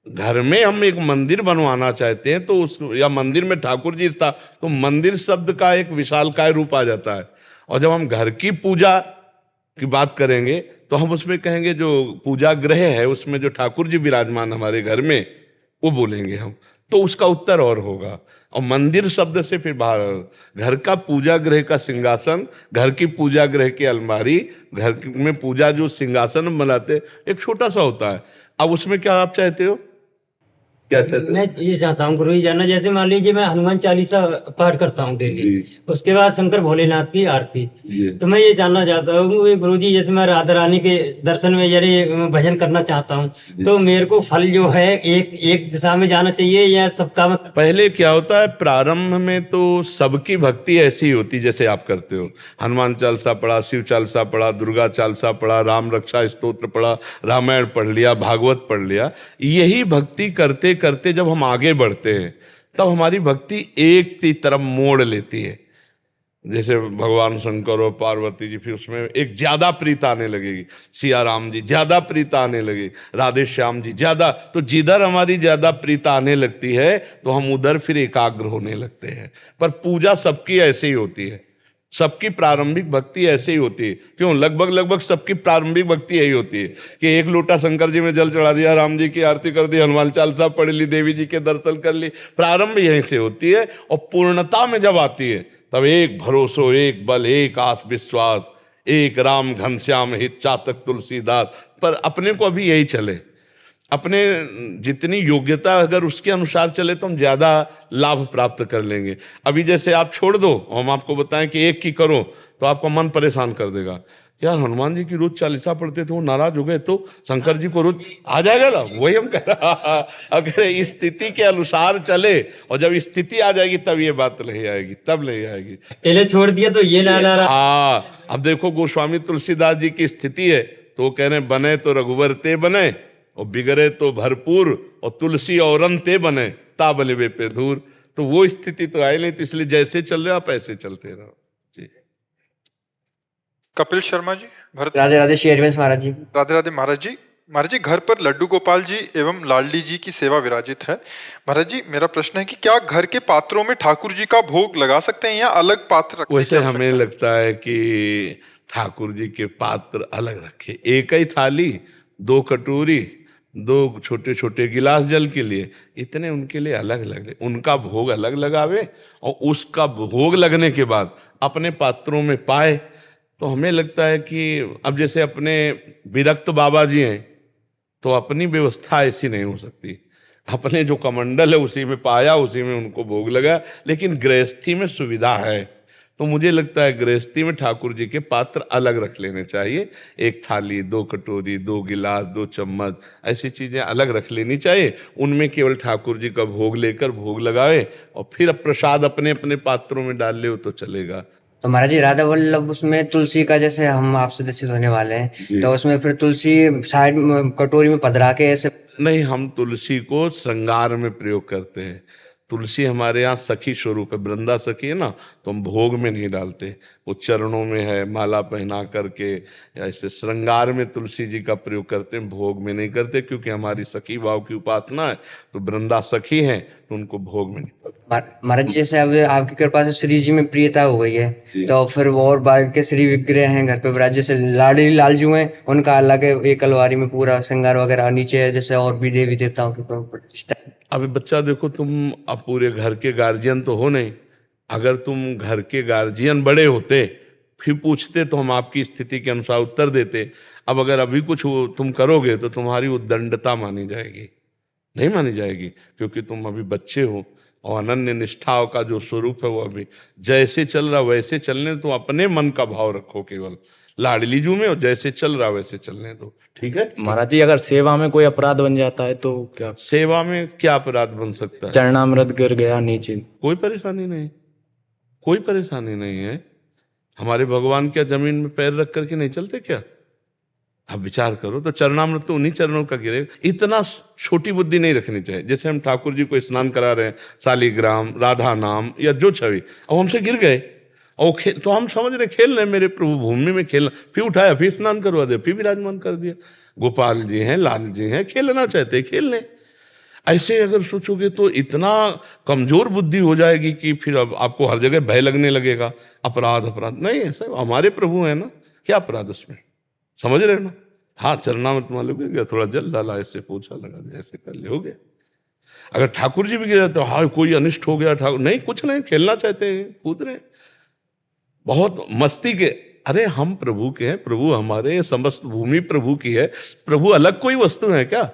घर में हम एक मंदिर बनवाना चाहते हैं तो उस या मंदिर में ठाकुर जी था तो मंदिर शब्द का एक विशालकाय रूप आ जाता है। और जब हम घर की पूजा की बात करेंगे तो हम उसमें कहेंगे जो पूजा गृह है उसमें जो ठाकुर जी विराजमान हमारे घर में, वो बोलेंगे हम, तो उसका उत्तर और होगा। और मंदिर शब्द से फिर बाहर घर का पूजा गृह का सिंहासन, घर की पूजा गृह की अलमारी, घर में पूजा जो सिंहासन बनाते एक छोटा सा होता है। अब उसमें क्या आप चाहते हो, क्या चाहते हो? मैं ये चाहता हूँ गुरु जी जानना, जैसे मान लीजिए मैं हनुमान चालीसा पाठ करता हूँ डेली, जी। उसके बाद शंकर भोलेनाथ की आरती, जी। तो मैं ये जानना चाहता हूँ गुरु जी, जैसे मैं राधा रानी के दर्शन में यदि भजन करना चाहता हूँ तो मेरे को फल जो है एक दिशा में जाना चाहिए या सबका में? पहले क्या होता है, प्रारंभ में तो सबकी भक्ति ऐसी होती जैसे आप करते हो, हनुमान चालीसा पढ़ा, शिव चालीसा पढ़ा, दुर्गा चालीसा पढ़ा, राम रक्षा स्तोत्र पढ़ा, रामायण पढ़ लिया, भागवत पढ़ लिया। यही भक्ति करते करते जब हम आगे बढ़ते हैं तब हमारी भक्ति एक की तरफ मोड़ लेती है। जैसे भगवान शंकर और पार्वती जी, फिर उसमें एक ज्यादा प्रीत आने लगेगी, सिया राम जी ज्यादा प्रीत आने लगे, राधे श्याम जी ज्यादा, तो जिधर हमारी ज्यादा प्रीत आने लगती है तो हम उधर फिर एकाग्र होने लगते हैं। पर पूजा सबकी ऐसे ही होती है, सबकी प्रारंभिक भक्ति ऐसे ही होती है। क्यों? लगभग सबकी प्रारंभिक भक्ति यही होती है कि एक लोटा शंकर जी में जल चढ़ा दिया, राम जी की आरती कर दी, हनुमान चालीसा पढ़ ली, देवी जी के दर्शन कर ली, प्रारंभ यहीं से होती है। और पूर्णता में जब आती है तब एक भरोसो, एक बल, एक आस विश्वास, एक राम घनश्याम हित चातक तुलसीदास, पर अपने को अभी यही चले, अपने जितनी योग्यता अगर उसके अनुसार चले तो हम ज्यादा लाभ प्राप्त कर लेंगे। अभी जैसे आप छोड़ दो और हम आपको बताएं कि एक की करो तो आपका मन परेशान कर देगा, यार हनुमान जी की रोज चालीसा पढ़ते थे वो नाराज हो गए तो शंकर जी को रोज आ जाएगा ना, वही हम कह रहा। अगर इस स्थिति के अनुसार चले और जब स्थिति आ जाएगी तब ये बात नहीं आएगी, तब नहीं आएगी। पहले छोड़ दिया तो ये ला हाँ, अब देखो गोस्वामी तुलसीदास जी की स्थिति है तो वो कह रहे बने तो रघुवर ते बने और बिगड़े तो भरपूर, और तुलसी और ते बने ता बले वे पे दूर। तो वो स्थिति तो आई नहीं, तो इसलिए जैसे चल रहे आप ऐसे चलते रहो जी। कपिल शर्मा जी, भरत। राधे राधे श्री हरिवंश महाराज जी। राधे राधे महाराज जी। महाराज जी, घर पर लड्डू गोपाल जी एवं लाडली जी की सेवा विराजित है। महाराज जी, मेरा प्रश्न है कि क्या घर के पात्रों में ठाकुर जी का भोग लगा सकते हैं या अलग पात्र रखने की वैसे आवश्यकता हमें है? लगता है कि ठाकुर जी के पात्र अलग रखे, एक ही थाली, 2 कटोरी, 2 छोटे छोटे गिलास जल के लिए, इतने उनके लिए अलग अलग, उनका भोग अलग लगावे और उसका भोग लगने के बाद अपने पात्रों में पाए। तो हमें लगता है कि अब जैसे अपने विरक्त बाबा जी हैं तो अपनी व्यवस्था ऐसी नहीं हो सकती, अपने जो कमंडल है उसी में पाया, उसी में उनको भोग लगा। लेकिन गृहस्थी में सुविधा है, तो मुझे लगता है गृहस्थी में ठाकुर जी के पात्र अलग रख लेने चाहिए, एक थाली, 2 कटोरी, 2 गिलास, 2 चम्मच, ऐसी चीजें अलग रख लेनी चाहिए। उनमें केवल ठाकुर जी का भोग लेकर भोग लगावे और फिर अब प्रसाद अपने अपने पात्रों में डाल ले तो चलेगा। तो महाराज जी राधा वल्लभ उसमें तुलसी का, जैसे हम आपसे दीक्षित होने वाले हैं तो उसमें फिर तुलसी साइड में कटोरी में पधरा के ऐसे? नहीं, हम तुलसी को श्रृंगार में प्रयोग करते हैं। तुलसी हमारे यहाँ सखी स्वरूप है, वृंदा सखी है ना, तो हम भोग में नहीं डालते, वो चरणों में है, माला पहना करके ऐसे श्रृंगार में तुलसी जी का प्रयोग करते हैं, भोग में नहीं करते, क्योंकि हमारी सखी भाव की उपासना है। तो वृंदा सखी हैं तो उनको भोग में नहीं। महाराज जी जैसे अब आपकी कृपा से श्री जी में प्रियता हो गई है, तो फिर वो और बाहर के श्री विग्रह हैं घर पे विराज, जैसे लाडली लालजू हैं उनका अलग है, एक अलवारी में पूरा श्रृंगार वगैरह, नीचे है जैसे और भी देवी देवताओं की प्रतिष्ठा। अभी बच्चा देखो, तुम अब पूरे घर के गार्जियन तो हो नहीं, अगर तुम घर के गार्जियन बड़े होते फिर पूछते तो हम आपकी स्थिति के अनुसार उत्तर देते। अब अगर अभी कुछ तुम करोगे तो तुम्हारी उद्दंडता मानी जाएगी, नहीं मानी जाएगी, क्योंकि तुम अभी बच्चे हो और अनन्य निष्ठाओं का जो स्वरूप है वो अभी जैसे चल रहा वैसे चलने दो। अपने मन का भाव रखो केवल लाडली जू में, और जैसे चल रहा वैसे चलने दो, ठीक है। महाराज जी अगर सेवा में कोई अपराध बन जाता है तो क्या? सेवा में क्या अपराध बन सकता है? चरणामृत गिर गया नीचे, कोई परेशानी नहीं, कोई परेशानी नहीं है। हमारे भगवान क्या जमीन में पैर रख करके नहीं चलते क्या? आप विचार करो तो चरणामृत तो उन्हीं चरणों का गिरे। इतना छोटी बुद्धि नहीं रखनी चाहिए। जैसे हम ठाकुर जी को स्नान करा रहे हैं, शालिग्राम, राधा नाम या जो छवि, अब हमसे गिर गए और तो हम समझ रहे खेल रहे, मेरे प्रभु भूमि में खेलना, फिर उठाया, फिर स्नान करवा दिया, फिर विराजमान कर दिया। गोपाल जी हैं, लाल जी हैं, खेलना चाहते खेल लें। ऐसे अगर सोचोगे तो इतना कमजोर बुद्धि हो जाएगी कि फिर अब आपको हर जगह भय लगने लगेगा, अपराध अपराध नहीं। ऐसा हमारे प्रभु है ना, क्या अपराध उसमें, समझ रहे हो ना। हाँ, चरणामृत मान लो गिर गया, थोड़ा जल डाला, ऐसे पोछा लगा दिया, ऐसे कर ले, हो गया। अगर ठाकुर जी भी गिर तो हाँ कोई अनिष्ट हो गया, ठाकुर नहीं, कुछ नहीं, खेलना चाहते हैं, कूद रहे, बहुत मस्ती के। अरे हम प्रभु के हैं, प्रभु हमारे, समस्त भूमि प्रभु की है, प्रभु अलग कोई वस्तु है क्या?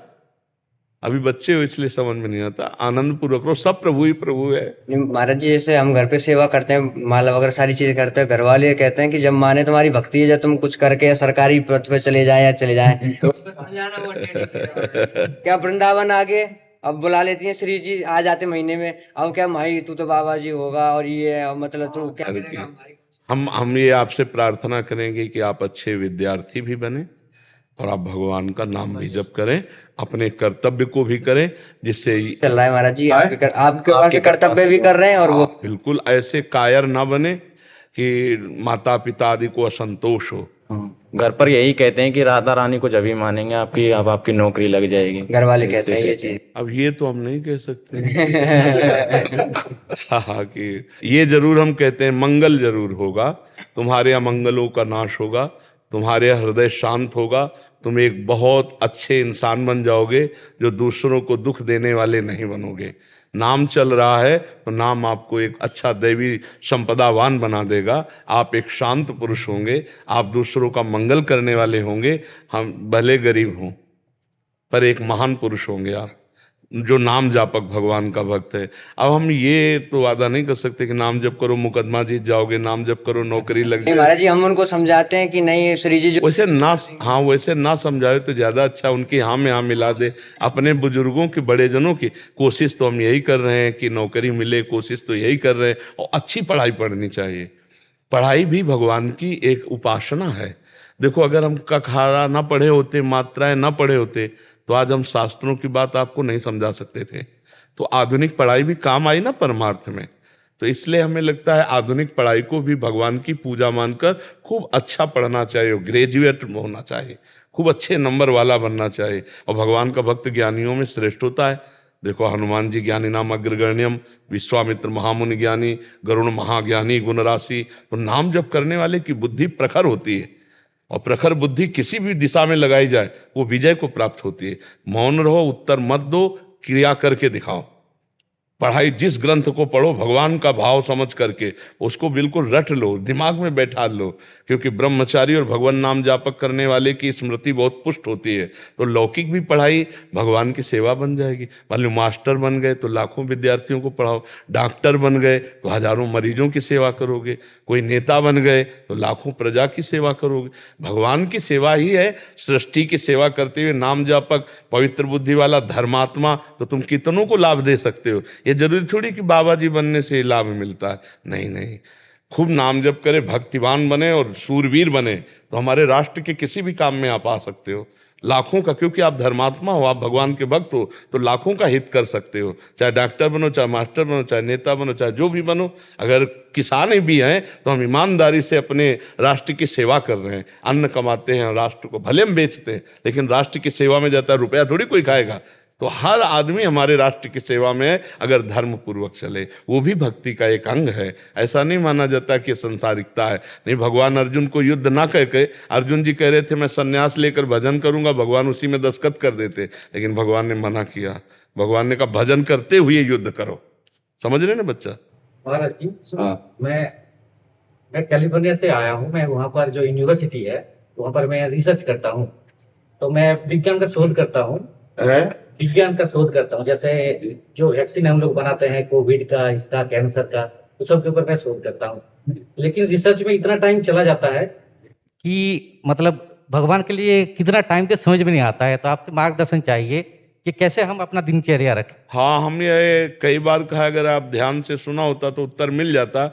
अभी बच्चे हो इसलिए समझ में नहीं आता, आनंद पूर्वक रहो, सब प्रभु ही प्रभु है। महाराज जी जैसे हम घर पे सेवा करते हैं, माला वगैरह सारी चीजें करते हैं, घर वाले कहते हैं कि जब माने तुम्हारी भक्ति है, जब तुम कुछ करके सरकारी पद पे चले जाए या चले जाए तो समझाना वो क्या वृंदावन आगे अब बुला लेती हैं श्री जी, आ जाते महीने में, अब क्या भाई तू तो बाबा जी होगा और ये मतलब तू क्या करेगा हमारी। हम ये आपसे प्रार्थना करेंगे कि आप अच्छे विद्यार्थी भी बने और आप भगवान का नाम भी जप करें, अपने कर्तव्य को भी करें, जिससे चल रहा है महाराज जी, आपके पास कर्तव्य भी कर रहे हैं और वो बिल्कुल ऐसे कायर ना बने कि माता पिता आदि को असंतोष हो। घर पर यही कहते हैं कि राधा रानी को जब ही मानेंगे आपकी, अब आपकी नौकरी लग जाएगी, घर वाले कहते हैं ये चीज। अब ये तो हम नहीं कह सकते। हाँ, कि ये जरूर हम कहते हैं मंगल जरूर होगा, तुम्हारे अमंगलों का नाश होगा, तुम्हारे हृदय शांत होगा, तुम एक बहुत अच्छे इंसान बन जाओगे जो दूसरों को दुख देने वाले नहीं बनोगे। नाम चल रहा है तो नाम आपको एक अच्छा दैवी संपदावान बना देगा, आप एक शांत पुरुष होंगे, आप दूसरों का मंगल करने वाले होंगे। हम भले गरीब हों पर एक महान पुरुष होंगे आप, जो नाम जापक भगवान का भक्त है। अब हम ये तो वादा नहीं कर सकते कि नाम जप करो मुकदमा जीत जाओगे, नाम जप करो नौकरी लग जाए। महाराज जी हम उनको समझाते हैं कि नहीं श्री जी जो वैसे ना, हाँ वैसे ना समझाए तो ज्यादा अच्छा, उनकी हाँ में हाँ मिला दे। अपने बुजुर्गों की, बड़े जनों की कोशिश तो हम यही कर रहे हैं कि नौकरी मिले, कोशिश तो यही कर रहे हैं, और अच्छी पढ़ाई पढ़नी चाहिए। पढ़ाई भी भगवान की एक उपासना है। देखो अगर हम कखारा ना पढ़े होते, मात्राएं ना पढ़े होते, तो आज हम शास्त्रों की बात आपको नहीं समझा सकते थे। तो आधुनिक पढ़ाई भी काम आई ना परमार्थ में। तो इसलिए हमें लगता है आधुनिक पढ़ाई को भी भगवान की पूजा मानकर खूब अच्छा पढ़ना चाहिए, ग्रेजुएट होना चाहिए, खूब अच्छे नंबर वाला बनना चाहिए। और भगवान का भक्त ज्ञानियों में श्रेष्ठ होता है, देखो हनुमान जी ज्ञानी नाम अग्रगण्यम, विश्वामित्र महामुनि ज्ञानी, गरुण महाज्ञानी गुण राशि। तो नाम जप करने वाले की बुद्धि प्रखर होती है, और प्रखर बुद्धि किसी भी दिशा में लगाई जाए वो विजय को प्राप्त होती है। मौन रहो, उत्तर मत दो, क्रिया करके दिखाओ। पढ़ाई जिस ग्रंथ को पढ़ो भगवान का भाव समझ करके उसको बिल्कुल रट लो, दिमाग में बैठा लो, क्योंकि ब्रह्मचारी और भगवान नाम जापक करने वाले की स्मृति बहुत पुष्ट होती है। तो लौकिक भी पढ़ाई भगवान की सेवा बन जाएगी। मान लो मास्टर बन गए तो लाखों विद्यार्थियों को पढ़ाओ, डॉक्टर बन गए तो हजारों मरीजों की सेवा करोगे, कोई नेता बन गए तो लाखों प्रजा की सेवा करोगे। भगवान की सेवा ही है। सृष्टि की सेवा करते हुए नाम जापक, पवित्र बुद्धि वाला धर्मात्मा, तो तुम कितनों को लाभ दे सकते हो। ये जरूरी थोड़ी कि बाबा जी बनने से लाभ मिलता है, नहीं नहीं। खूब नाम जप करे, भक्तिवान बने और सूरवीर बने तो हमारे राष्ट्र के किसी भी काम में आप आ सकते हो। लाखों का, क्योंकि आप धर्मात्मा हो, आप भगवान के भक्त हो, तो लाखों का हित कर सकते हो। चाहे डॉक्टर बनो, चाहे मास्टर बनो, चाहे नेता बनो, चाहे जो भी बनो। अगर किसान भी हैं तो हम ईमानदारी से अपने राष्ट्र की सेवा कर रहे हैं, अन्न कमाते हैं, राष्ट्र को भले हम बेचते हैं लेकिन राष्ट्र की सेवा में जाता है, रुपया थोड़ी कोई खाएगा। तो हर आदमी हमारे राष्ट्र की सेवा में है अगर धर्म पूर्वक चले, वो भी भक्ति का एक अंग है। ऐसा नहीं माना जाता कि संसारिकता है। नहीं, भगवान अर्जुन को युद्ध ना कह के, अर्जुन जी कह रहे थे मैं सन्यास लेकर भजन करूंगा, भगवान उसी में दस्तखत कर देते, लेकिन भगवान ने मना किया। भगवान ने कहा भजन करते हुए युद्ध करो। समझ रहे ना बच्चा? महाराज जी मैं कैलिफोर्निया से आया हूँ। मैं वहाँ पर जो यूनिवर्सिटी है वहाँ पर मैं रिसर्च करता हूँ। तो मैं विज्ञान का शोध करता हूँ, विज्ञान का शोध करता हूँ। जैसे जो वैक्सीन हम लोग बनाते हैं कोविड का, इसका, कैंसर का, उस सब के ऊपर मैं शोध करता हूँ। लेकिन रिसर्च में इतना टाइम चला जाता है कि मतलब भगवान के लिए कितना टाइम तो समझ में नहीं आता है। तो आपसे मार्गदर्शन चाहिए कि कैसे हम अपना दिनचर्या रखें। हाँ, हमने ये कई बार कहा, अगर आप ध्यान से सुना होता तो उत्तर मिल जाता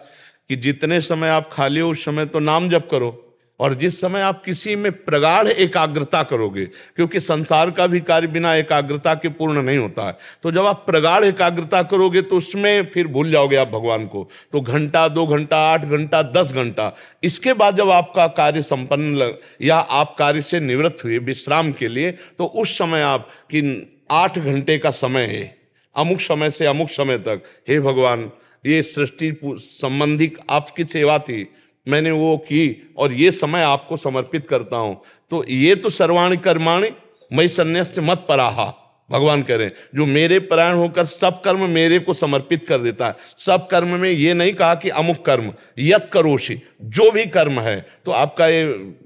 कि जितने समय आप खाली हो उस समय तो नाम जप करो, और जिस समय आप किसी में प्रगाढ़ एकाग्रता करोगे, क्योंकि संसार का भी कार्य बिना एकाग्रता के पूर्ण नहीं होता है। तो जब आप प्रगाढ़ एकाग्रता करोगे तो उसमें फिर भूल जाओगे आप भगवान को। तो घंटा, 2 घंटा, 8 घंटा, 10 घंटा, इसके बाद जब आपका कार्य संपन्न या आप कार्य से निवृत्त हुए विश्राम के लिए, तो उस समय आप कि 8 घंटे का समय है, अमुक समय से अमुक समय तक, हे भगवान ये सृष्टि संबंधी आपकी सेवा थी, मैंने वो की और ये समय आपको समर्पित करता हूं। तो ये तो सर्वाणि कर्माणि मयि सन्न्यस्य मत पराहा, भगवान कह रहे हैं, जो मेरे परायण होकर सब कर्म मेरे को समर्पित कर देता है। सब कर्म में ये नहीं कहा कि अमुक कर्म, यत करोषि, जो भी कर्म है। तो आपका ये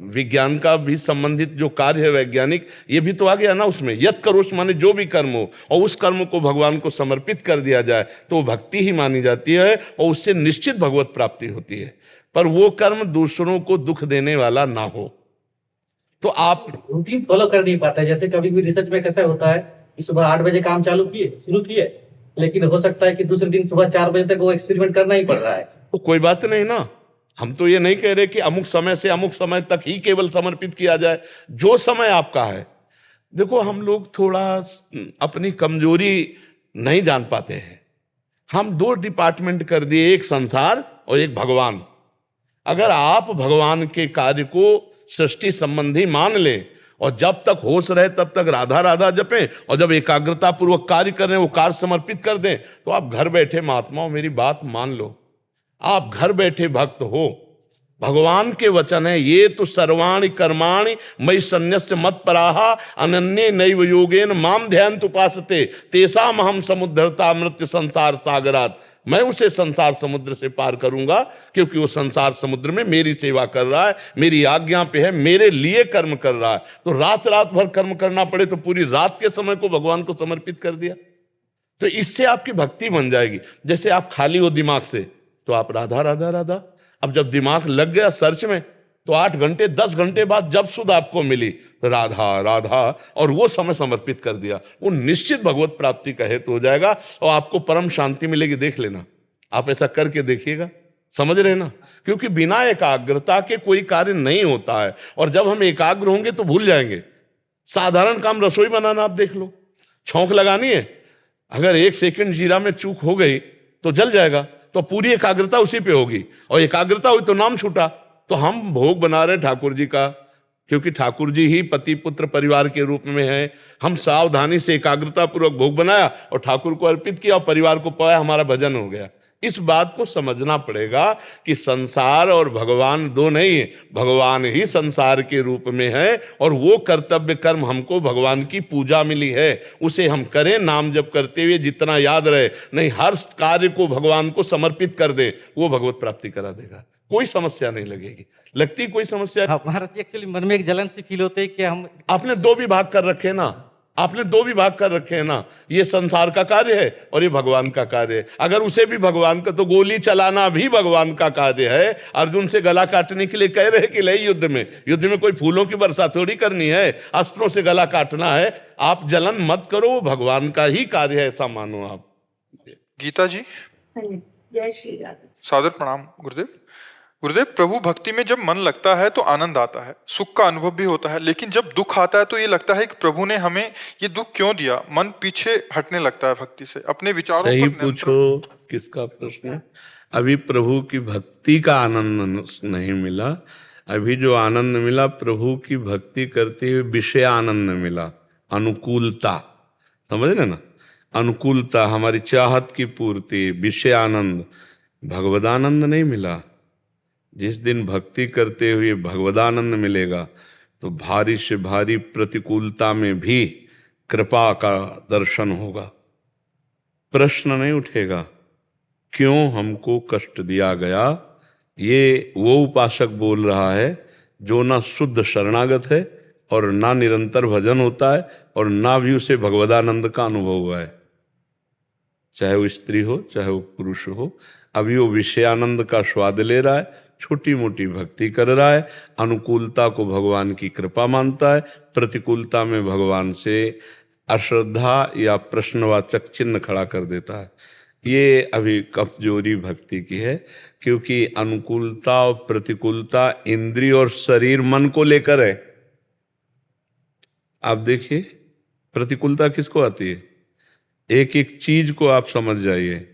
विज्ञान का भी संबंधित जो कार्य है वैज्ञानिक, ये भी तो आ गया ना उसमें। यत करोष माने जो भी कर्म हो और उस कर्म को भगवान को समर्पित कर दिया जाए तो वो भक्ति ही मानी जाती है और उससे निश्चित भगवत प्राप्ति होती है। पर वो कर्म दूसरों को दुख देने वाला ना हो। तो आप रूटीन फॉलो कर नहीं पाते। जैसे कभी भी रिसर्च में कैसा होता है कि सुबह 8 बजे काम शुरू किए, लेकिन हो सकता है कि दूसरे दिन सुबह 4 बजे तक वो एक्सपेरिमेंट करना ही पड़ रहा है। तो कोई बात नहीं ना, हम तो ये नहीं कह रहे कि अमुक समय से अमुक समय तक ही केवल समर्पित किया जाए, जो समय आपका है। देखो हम लोग थोड़ा अपनी कमजोरी नहीं जान पाते हैं। हम 2 डिपार्टमेंट कर दिए, एक संसार और एक भगवान। अगर आप भगवान के कार्य को सृष्टि संबंधी मान लें और जब तक होश रहे तब तक राधा राधा जपें, और जब एकाग्रता पूर्वक कार्य कर रहे हैं वो कार्य समर्पित कर दें, तो आप घर बैठे महात्माओं मेरी बात मान लो, आप घर बैठे भक्त हो। भगवान के वचन है, ये तो सर्वाणि कर्माणि मयि सन्न्यस्य मत पराहा अनन्ये नैव योगेन माम ध्यायन्त उपासते तेषाम् अहं समुद्धरता मृत्यु संसार सागरात्। मैं उसे संसार समुद्र से पार करूंगा, क्योंकि वो संसार समुद्र में मेरी सेवा कर रहा है, मेरी आज्ञा पे है, मेरे लिए कर्म कर रहा है। तो रात रात भर कर्म करना पड़े तो पूरी रात के समय को भगवान को समर्पित कर दिया, तो इससे आपकी भक्ति बन जाएगी। जैसे आप खाली हो दिमाग से तो आप राधा राधा राधा, अब जब दिमाग लग गया सर्च में तो 8 घंटे 10 घंटे बाद जब सुध आपको मिली तो राधा राधा, और वो समय समर्पित कर दिया, वो निश्चित भगवत प्राप्ति का हेतु हो जाएगा और आपको परम शांति मिलेगी। देख लेना, आप ऐसा करके देखिएगा। समझ रहे ना? क्योंकि बिना एकाग्रता के कोई कार्य नहीं होता है, और जब हम एकाग्र होंगे तो भूल जाएंगे। साधारण काम रसोई बनाना आप देख लो, छौंक लगानी है, अगर 1 सेकंड जीरा में चूक हो गई तो जल जाएगा, तो पूरी एकाग्रता उसी पे होगी, और एकाग्रता हुई तो नाम छूटा। तो हम भोग बना रहे हैं ठाकुर जी का, क्योंकि ठाकुर जी ही पति पुत्र परिवार के रूप में हैं। हम सावधानी से एकाग्रता पूर्वक भोग बनाया और ठाकुर को अर्पित किया और परिवार को पाया, हमारा भजन हो गया। इस बात को समझना पड़ेगा कि संसार और भगवान दो नहीं है, भगवान ही संसार के रूप में है और वो कर्तव्य कर्म हमको भगवान की पूजा मिली है, उसे हम करें, नाम जप करते हुए जितना याद रहे। नहीं, हर कार्य को भगवान को समर्पित कर दे, वो भगवत प्राप्ति करा देगा, कोई समस्या नहीं लगेगी। लगती कोई समस्या? हमारा एक्चुअली मन में एक जलन सी फील होती है कि हम आपने दो विभाग कर रखे हैं ना, आपने दो विभाग कर रखे हैं ना, ये संसार का कार्य है और ये भगवान का कार्य है। अगर उसे भी भगवान का, तो गोली चलाना भी भगवान का कार्य है। अर्जुन से गला काटने के लिए कह रहे कि ले युद्ध में कोई फूलों की वर्षा थोड़ी करनी है, अस्त्रों से गला काटना है। आप जलन मत करो, वो भगवान का ही कार्य है, ऐसा मानो आप। गीता जी, जय श्री राधे। सादर प्रणाम गुरुदेव। गुरुदेव, प्रभु भक्ति में जब मन लगता है तो आनंद आता है, सुख का अनुभव भी होता है, लेकिन जब दुख आता है तो ये लगता है कि प्रभु ने हमें ये दुख क्यों दिया। मन पीछे हटने लगता है भक्ति से, अपने विचारों सही पर पूछो, किसका प्रश्न है? अभी प्रभु की भक्ति का आनंद नहीं मिला, अभी जो आनंद मिला प्रभु की भक्ति करते हुए विषय आनंद मिला, अनुकूलता, समझ रहे ना, अनुकूलता, हमारी चाहत की पूर्ति, विषय आनंद, भगवदानंद नहीं मिला। जिस दिन भक्ति करते हुए भगवदानंद मिलेगा तो भारी से भारी प्रतिकूलता में भी कृपा का दर्शन होगा। प्रश्न नहीं उठेगा क्यों हमको कष्ट दिया गया। ये वो उपासक बोल रहा है जो ना शुद्ध शरणागत है और ना निरंतर भजन होता है और ना भी उसे भगवदानंद का अनुभव हुआ है। चाहे वो स्त्री हो चाहे वो पुरुष हो, अभी वो विषयानंद का स्वाद ले रहा है, छोटी मोटी भक्ति कर रहा है, अनुकूलता को भगवान की कृपा मानता है, प्रतिकूलता में भगवान से अश्रद्धा या प्रश्नवाचक चिन्ह खड़ा कर देता है। ये अभी कमजोरी भक्ति की है, क्योंकि अनुकूलता और प्रतिकूलता इंद्रिय और शरीर मन को लेकर है। आप देखिए प्रतिकूलता किसको आती है, एक एक चीज को आप समझ जाइए।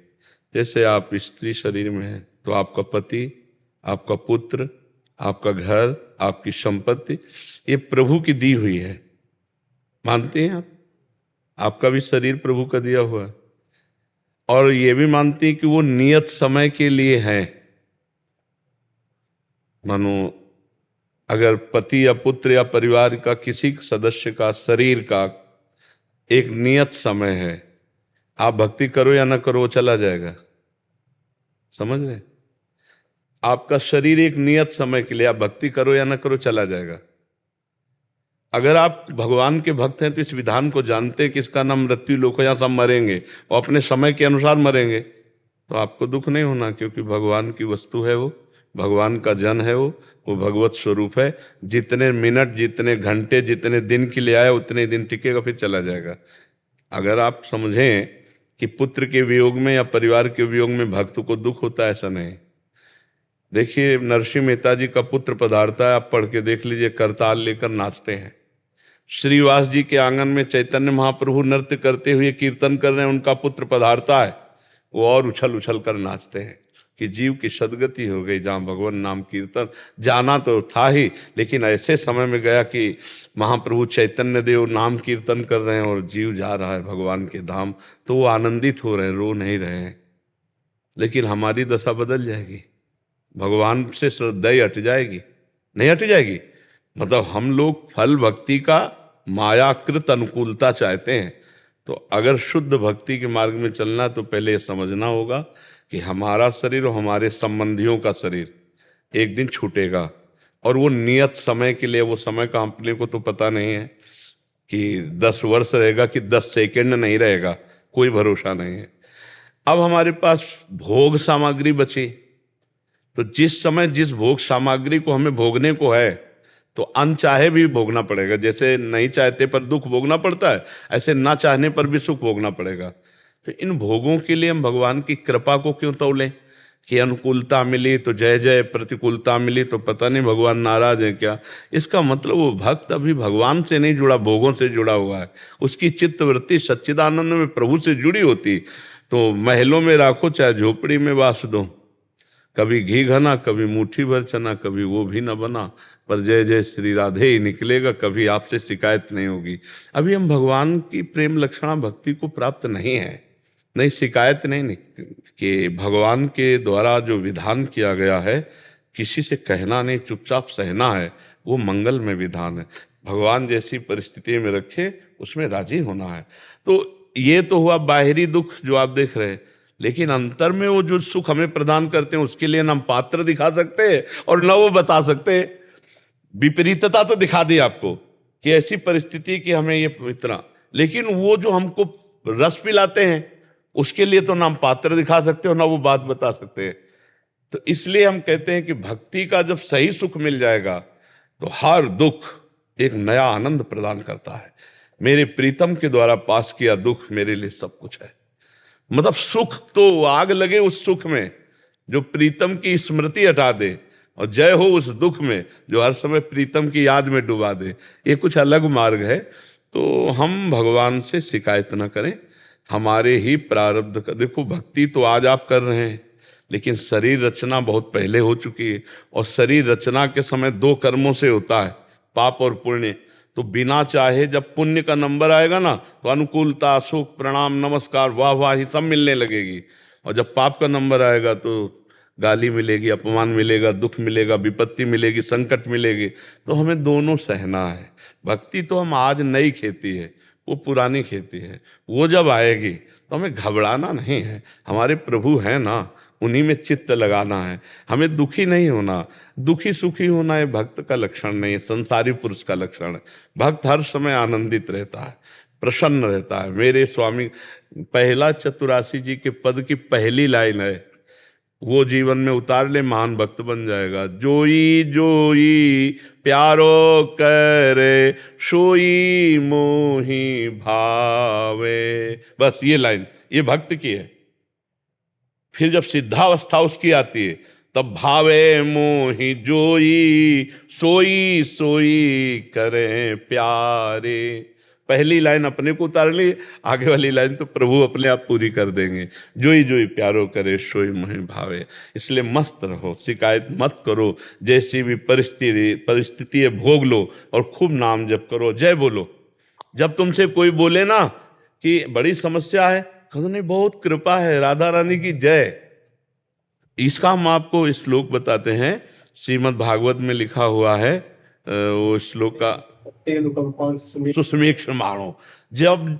जैसे आप स्त्री शरीर में हैं तो आपका पति, आपका पुत्र, आपका घर, आपकी संपत्ति, ये प्रभु की दी हुई है, मानते हैं आप? आपका भी शरीर प्रभु का दिया हुआ है और ये भी मानते हैं कि वो नियत समय के लिए है। मानो अगर पति या पुत्र या परिवार का किसी सदस्य का शरीर का एक नियत समय है, आप भक्ति करो या ना करो वो चला जाएगा, समझ रहे? आपका शरीर एक नियत समय के लिए, आप भक्ति करो या ना करो चला जाएगा। अगर आप भगवान के भक्त हैं तो इस विधान को जानते हैं कि इसका नाम मृत्यु लोक है, यहाँ सब मरेंगे और अपने समय के अनुसार मरेंगे, तो आपको दुख नहीं होना, क्योंकि भगवान की वस्तु है वो, भगवान का जन है वो भगवत स्वरूप है। जितने मिनट, जितने घंटे, जितने दिन के लिए आया उतने दिन टिकेगा, फिर चला जाएगा। अगर आप समझें कि पुत्र के वियोग में या परिवार के वियोग में भक्त को दुख होता है, ऐसा नहीं। देखिए नरसिंह मेहता जी का पुत्र पधारता है, आप पढ़ के देख लीजिए, करताल लेकर नाचते हैं। श्रीवास जी के आंगन में चैतन्य महाप्रभु नृत्य करते हुए कीर्तन कर रहे हैं, उनका पुत्र पधारता है, वो और उछल उछल कर नाचते हैं कि जीव की सदगति हो गई। जहाँ भगवान नाम कीर्तन जाना तो था ही, लेकिन ऐसे समय में गया कि महाप्रभु चैतन्य देव नाम कीर्तन कर रहे हैं और जीव जा रहा है भगवान के धाम, तो वो आनंदित हो रहे हैं, रो नहीं रहे हैं। लेकिन हमारी दशा बदल जाएगी, भगवान से श्रद्धा ही हट जाएगी, नहीं हट जाएगी। मतलब हम लोग फल भक्ति का मायाकृत अनुकूलता चाहते हैं, तो अगर शुद्ध भक्ति के मार्ग में चलना तो पहले ये समझना होगा कि हमारा शरीर और हमारे संबंधियों का शरीर एक दिन छूटेगा, और वो नियत समय के लिए, वो समय का अपने को तो पता नहीं है कि 10 वर्ष रहेगा कि 10 सेकंड नहीं रहेगा, कोई भरोसा नहीं है। अब हमारे पास भोग सामग्री बची, तो जिस समय जिस भोग सामग्री को हमें भोगने को है तो अनचाहे भी भोगना पड़ेगा। जैसे नहीं चाहते पर दुख भोगना पड़ता है, ऐसे ना चाहने पर भी सुख भोगना पड़ेगा। तो इन भोगों के लिए हम भगवान की कृपा को क्यों तौलें कि अनुकूलता मिली तो जय जय, प्रतिकूलता मिली तो पता नहीं भगवान नाराज है क्या। इसका मतलब वो भक्त अभी भगवान से नहीं जुड़ा, भोगों से जुड़ा हुआ है। उसकी चित्तवृत्ति सच्चिदानंद में प्रभु से जुड़ी होती तो महलों में राखो चाहे झोपड़ी में वास दो, कभी घी घना, कभी मुट्ठी भर चना, कभी वो भी न बना, पर जय जय श्री राधे ही निकलेगा, कभी आपसे शिकायत नहीं होगी। अभी हम भगवान की प्रेम लक्षणा भक्ति को प्राप्त नहीं है, नहीं शिकायत नहीं निकलती कि भगवान के द्वारा जो विधान किया गया है, किसी से कहना नहीं, चुपचाप सहना है, वो मंगल में विधान है। भगवान जैसी परिस्थिति में रखे उसमें राजी होना है। तो ये तो हुआ बाहरी दुख जो आप देख रहे हैं, लेकिन अंतर में वो जो सुख हमें प्रदान करते हैं उसके लिए ना हम पात्र दिखा सकते हैं और न वो बता सकते हैं। विपरीतता तो दिखा दी आपको कि ऐसी परिस्थिति कि हमें ये इतना, लेकिन वो जो हमको रस पिलाते हैं उसके लिए तो ना हम पात्र दिखा सकते हो ना वो बात बता सकते हैं। तो इसलिए हम कहते हैं कि भक्ति का जब सही सुख मिल जाएगा तो हर दुख एक नया आनंद प्रदान करता है। मेरे प्रीतम के द्वारा पास किया दुख मेरे लिए सब कुछ है। मतलब सुख तो आग लगे उस सुख में जो प्रीतम की स्मृति हटा दे, और जय हो उस दुख में जो हर समय प्रीतम की याद में डुबा दे। ये कुछ अलग मार्ग है। तो हम भगवान से शिकायत न करें, हमारे ही प्रारब्ध का। देखो भक्ति तो आज आप कर रहे हैं, लेकिन शरीर रचना बहुत पहले हो चुकी है, और शरीर रचना के समय दो कर्मों से होता है, पाप और पुण्य। तो बिना चाहे जब पुण्य का नंबर आएगा ना तो अनुकूलता, सुख, प्रणाम, नमस्कार, वाह वाह ही सब मिलने लगेगी, और जब पाप का नंबर आएगा तो गाली मिलेगी, अपमान मिलेगा, दुख मिलेगा, विपत्ति मिलेगी, संकट मिलेगी। तो हमें दोनों सहना है। भक्ति तो हम आज नई खेती है, वो पुरानी खेती है। वो जब आएगी तो हमें घबराना नहीं है, हमारे प्रभु हैं ना, उन्हीं में चित्त लगाना है। हमें दुखी नहीं होना, दुखी सुखी होना ये भक्त का लक्षण नहीं है, संसारी पुरुष का लक्षण है। भक्त हर समय आनंदित रहता है, प्रसन्न रहता है। मेरे स्वामी पहला चतुरासी जी के पद की पहली लाइन है, वो जीवन में उतार ले महान भक्त बन जाएगा। जोई जोई प्यारो करे सोई मोही भावे। बस ये लाइन ये भक्त की है। फिर जब सिद्धावस्था उसकी आती है तब भावे मोहि जोई सोई सोई करें प्यारे। पहली लाइन अपने को उतार ली, आगे वाली लाइन तो प्रभु अपने आप पूरी कर देंगे। जोई जोई प्यारो करे सोई मोहि भावे। इसलिए मस्त रहो, शिकायत मत करो, जैसी भी परिस्थिति है भोग लो और खूब नाम जप करो, जय बोलो। जब तुमसे कोई बोले ना कि बड़ी समस्या है, कहो नहीं बहुत कृपा है, राधा रानी की जय। इसका हम आपको श्लोक बताते हैं, श्रीमद् भागवत में लिखा हुआ है। वो श्लोक का सुसमीक्षमाणो। जब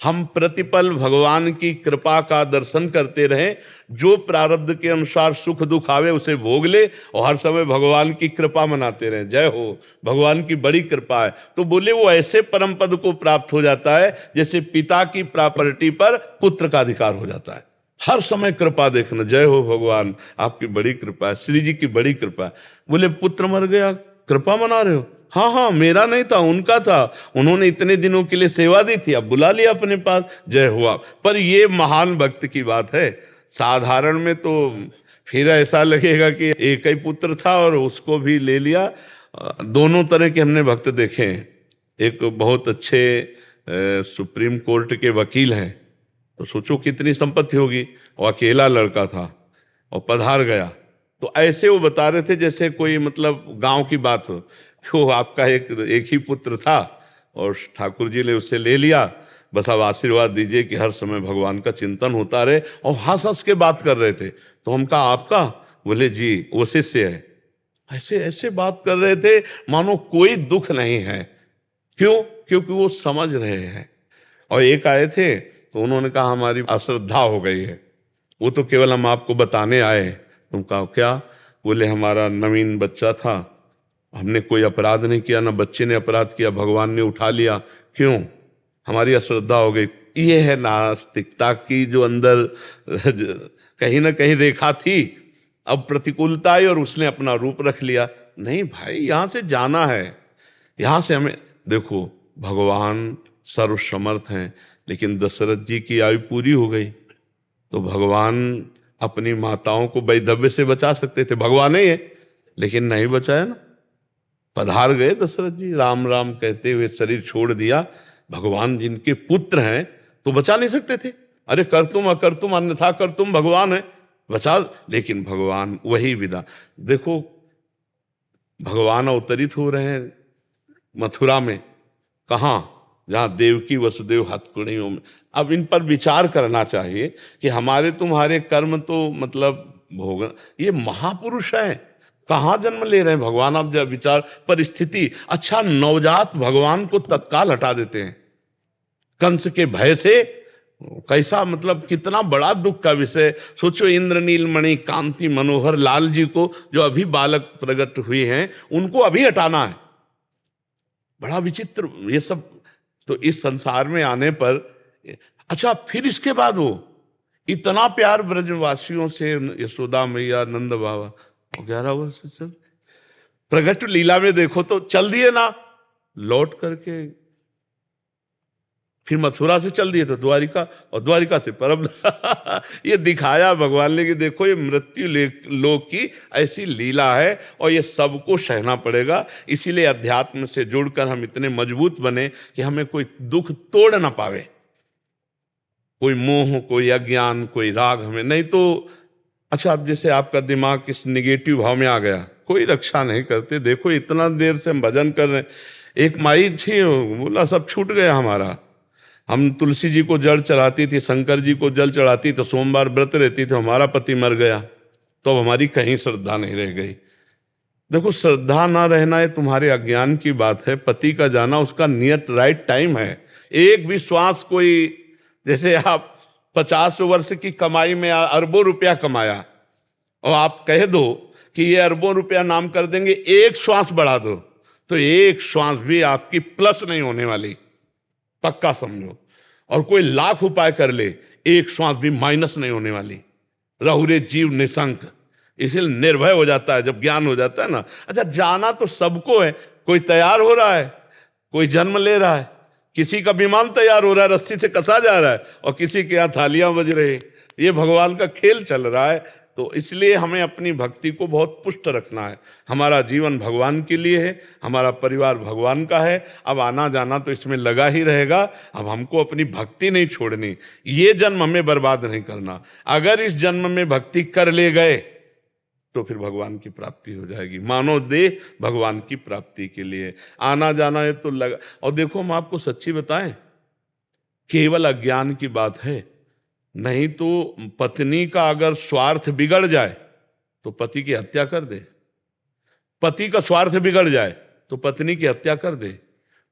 हम प्रतिपल भगवान की कृपा का दर्शन करते रहें, जो प्रारब्ध के अनुसार सुख दुख आवे उसे भोग ले और हर समय भगवान की कृपा मनाते रहें। जय हो, भगवान की बड़ी कृपा है। तो बोले वो ऐसे परम पद को प्राप्त हो जाता है जैसे पिता की प्रॉपर्टी पर पुत्र का अधिकार हो जाता है। हर समय कृपा देखना, जय हो भगवान आपकी बड़ी कृपा है, श्री जी की बड़ी कृपा है। बोले पुत्र मर गया, कृपा मना रहे हो? हाँ हाँ, मेरा नहीं था, उनका था, उन्होंने इतने दिनों के लिए सेवा दी थी, अब बुला लिया अपने पास, जय हुआ। पर ये महान भक्त की बात है। साधारण में तो फिर ऐसा लगेगा कि एक ही पुत्र था और उसको भी ले लिया। दोनों तरह के हमने भक्त देखे हैं। एक बहुत अच्छे सुप्रीम कोर्ट के वकील हैं, तो सोचो कितनी संपत्ति होगी, और अकेला लड़का था और पधार गया। तो ऐसे वो बता रहे थे जैसे कोई मतलब गांव की बात हो, क्यों आपका एक ही पुत्र था और ठाकुर जी ने उसे ले लिया, बस अब आशीर्वाद दीजिए कि हर समय भगवान का चिंतन होता रहे। और हंस हंस के बात कर रहे थे। तो हम कहा आपका? बोले जी वो शिष्य है। ऐसे ऐसे बात कर रहे थे मानो कोई दुख नहीं है। क्यों? क्योंकि वो समझ रहे हैं। और एक आए थे तो उन्होंने कहा हमारी अश्रद्धा हो गई है, वो तो केवल हम आपको बताने आए हैं। तुम कहा क्या? बोले हमारा नवीन बच्चा था, हमने कोई अपराध नहीं किया, ना बच्चे ने अपराध किया, भगवान ने उठा लिया। क्यों? हमारी अश्रद्धा हो गई। ये है नास्तिकता की जो अंदर कहीं ना कहीं रेखा थी। अब प्रतिकूलता आई और उसने अपना रूप रख लिया। नहीं भाई, यहाँ से जाना है, यहाँ से हमें देखो भगवान सर्वसमर्थ हैं, लेकिन दशरथ जी की आयु पूरी हो गई तो भगवान अपनी माताओं को वैधव्य से बचा सकते थे, भगवान ही है, लेकिन नहीं बचाया ना। पधार गए दशरथ जी, राम राम कहते हुए शरीर छोड़ दिया। भगवान जिनके पुत्र हैं तो बचा नहीं सकते थे। अरे कर तुम अकर तुम अन्यथा कर तुम भगवान है, बचा, लेकिन भगवान वही विदा। देखो भगवान अवतरित हो रहे हैं मथुरा में, कहाँ, जहाँ देवकी वसुदेव हथकड़ियों में। अब इन पर विचार करना चाहिए कि हमारे तुम्हारे कर्म तो मतलब भोग, ये महापुरुष हैं, कहाँ जन्म ले रहे हैं भगवान। अब जब विचार परिस्थिति, अच्छा नवजात भगवान को तत्काल हटा देते हैं कंस के भय से, कैसा मतलब कितना बड़ा दुख का विषय। सोचो इंद्रनील मणि कांति मनोहर लाल जी को, जो अभी बालक प्रकट हुए हैं, उनको अभी हटाना है, बड़ा विचित्र ये सब। तो इस संसार में आने पर, अच्छा फिर इसके बाद वो इतना प्यार ब्रजवासियों से, यशोदा मैया नंद बाबा 11 वर्ष से चल, प्रगट लीला में देखो तो चल दिए ना, लौट करके फिर मथुरा से चल दिए तो द्वारिका, और द्वारिका से परम ये दिखाया भगवान ने कि देखो ये मृत्यु लोक की ऐसी लीला है और ये सबको सहना पड़ेगा। इसीलिए अध्यात्म से जुड़कर हम इतने मजबूत बने कि हमें कोई दुख तोड़ ना पावे, कोई मोह, कोई अज्ञान, कोई राग हमें नहीं तो। अच्छा अब जैसे आपका दिमाग किस निगेटिव भाव में आ गया, कोई रक्षा नहीं करते। देखो इतना देर से हम भजन कर रहे हैं, एक माई थी बोला सब छूट गया हमारा। हम तुलसी जी को जल चढ़ाती थी, शंकर जी को जल चढ़ाती, तो सोमवार व्रत रहती तो हमारा पति मर गया, तो अब हमारी कहीं श्रद्धा नहीं रह गई। देखो श्रद्धा ना रहना ये तुम्हारे अज्ञान की बात है, पति का जाना उसका नियत राइट टाइम है। एक भी श्वास कोई, जैसे आप 50 वर्ष की कमाई में अरबों रुपया कमाया और आप कह दो कि ये अरबों रुपया नाम कर देंगे, एक श्वास बढ़ा दो, तो एक श्वास भी आपकी प्लस नहीं होने वाली, पक्का समझो। और कोई लाख उपाय कर ले, एक श्वास भी माइनस नहीं होने वाली। रहुरे जीव निशंक, इसलिए निर्भय हो जाता है जब ज्ञान हो जाता है ना। अच्छा जाना तो सबको है, कोई तैयार हो रहा है, कोई जन्म ले रहा है, किसी का विमान तैयार हो रहा है, रस्सी से कसा जा रहा है, और किसी के यहाँ थालियां बज रहे, ये भगवान का खेल चल रहा है। तो इसलिए हमें अपनी भक्ति को बहुत पुष्ट रखना है। हमारा जीवन भगवान के लिए है, हमारा परिवार भगवान का है। अब आना जाना तो इसमें लगा ही रहेगा। अब हमको अपनी भक्ति नहीं छोड़नी, ये जन्म हमें बर्बाद नहीं करना। अगर इस जन्म में भक्ति कर ले गए तो फिर भगवान की प्राप्ति हो जाएगी। मानव देह भगवान की प्राप्ति के लिए आना जाना है तो लगा। और देखो हम आपको सच्ची बताएं, केवल अज्ञान की बात है, नहीं तो पत्नी का अगर स्वार्थ बिगड़ जाए तो पति की हत्या कर दे, पति का स्वार्थ बिगड़ जाए तो पत्नी की हत्या कर दे,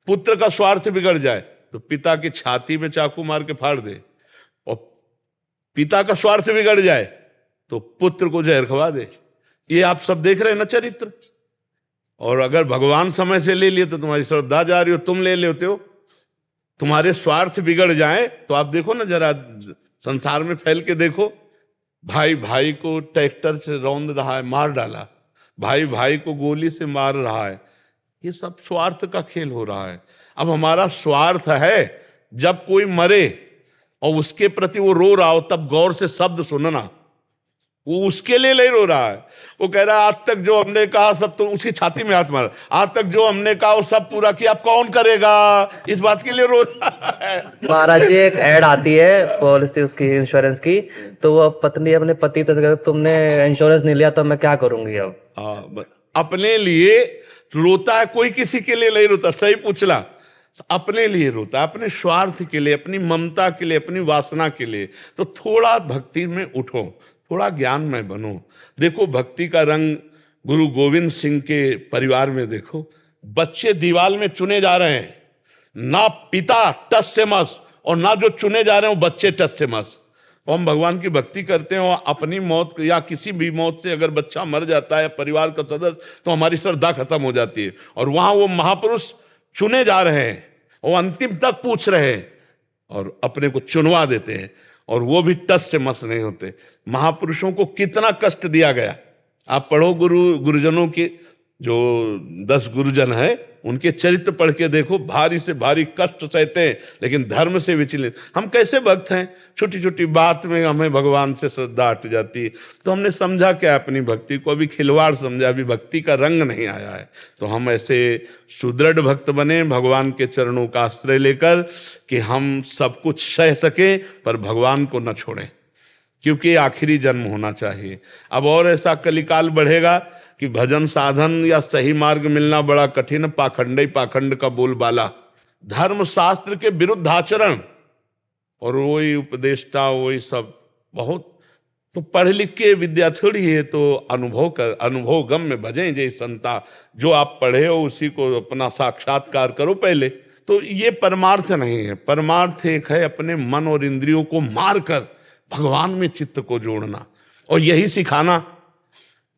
पुत्र का स्वार्थ बिगड़ जाए तो पिता की छाती में चाकू मार के फाड़ दे, और पिता का स्वार्थ बिगड़ जाए तो पुत्र को जहर खवा दे। ये आप सब देख रहे हैं ना चरित्र। और अगर भगवान समय से ले लिए तो तुम्हारी श्रद्धा जा रही हो, तुम ले लेते हो। तुम्हारे स्वार्थ बिगड़ जाए तो आप देखो ना, जरा संसार में फैल के देखो, भाई भाई को ट्रैक्टर से रौंद रहा है, मार डाला, भाई भाई को गोली से मार रहा है, ये सब स्वार्थ का खेल हो रहा है। अब हमारा स्वार्थ है जब कोई मरे और उसके प्रति वो रो रहा हो, तब गौर से शब्द सुनना, वो उसके लिए नहीं रो रहा है। वो कह रहा है आज तक जो हमने कहा सब, तो उसकी छाती में हाथ मारा, आज तक जो हमने कहा वो सब पूरा किया, अब कौन करेगा, इस बात के लिए रो रहा है। महाराज जी एक ऐड आती है पॉलिसी उसकी इंश्योरेंस की, तो वो पत्नी अपने पति तो कहती, तुमने इंश्योरेंस नहीं लिया तो मैं क्या करूंगी अब। अपने लिए रोता है, कोई किसी के लिए नहीं रोता। सही पूछला, अपने लिए रोता है, अपने स्वार्थ के लिए, अपनी ममता के लिए, अपनी वासना के लिए। तो थोड़ा भक्ति में उठो, थोड़ा ज्ञान में बनो। देखो भक्ति का रंग गुरु गोविंद सिंह के परिवार में देखो, बच्चे दीवाल में चुने जा रहे हैं, ना पिता टस से मस और ना जो चुने जा रहे हैं वो बच्चे टस से मस। तो हम भगवान की भक्ति करते हैं और अपनी मौत या किसी भी मौत से अगर बच्चा मर जाता है, परिवार का सदस्य, तो हमारी श्रद्धा खत्म हो जाती है। और वहां वो महापुरुष चुने जा रहे हैं, वो अंतिम तक पूछ रहे हैं और अपने को चुनवा देते हैं, और वो भी टस से मस नहीं होते। महापुरुषों को कितना कष्ट दिया गया। आप पढ़ो गुरुजनों के, जो 10 गुरुजन हैं, उनके चरित्र पढ़ के देखो, भारी से भारी कष्ट सहते हैं लेकिन धर्म से विचलित। हम कैसे भक्त हैं, छोटी छोटी बात में हमें भगवान से श्रद्धा हट जाती है। तो हमने समझा क्या अपनी भक्ति को, अभी खिलवाड़ समझा, अभी भक्ति का रंग नहीं आया है। तो हम ऐसे सुदृढ़ भक्त बने भगवान के चरणों का आश्रय लेकर, कि हम सब कुछ सह सके पर भगवान को न छोड़ें। क्योंकि आखिरी जन्म होना चाहिए। अब और ऐसा कलिकाल बढ़ेगा कि भजन साधन या सही मार्ग मिलना बड़ा कठिन, पाखंड ही पाखंड का बोलबाला, धर्म शास्त्र के विरुद्ध आचरण, और वही उपदेष्टा वही सब बहुत। तो पढ़ लिख के विद्या थोड़ी है, तो अनुभव गम्य भजें जय संता। जो आप पढ़े हो उसी को अपना साक्षात्कार करो पहले। तो ये परमार्थ नहीं है। परमार्थ एक है अपने मन और इंद्रियों को मारकर भगवान में चित्त को जोड़ना और यही सिखाना।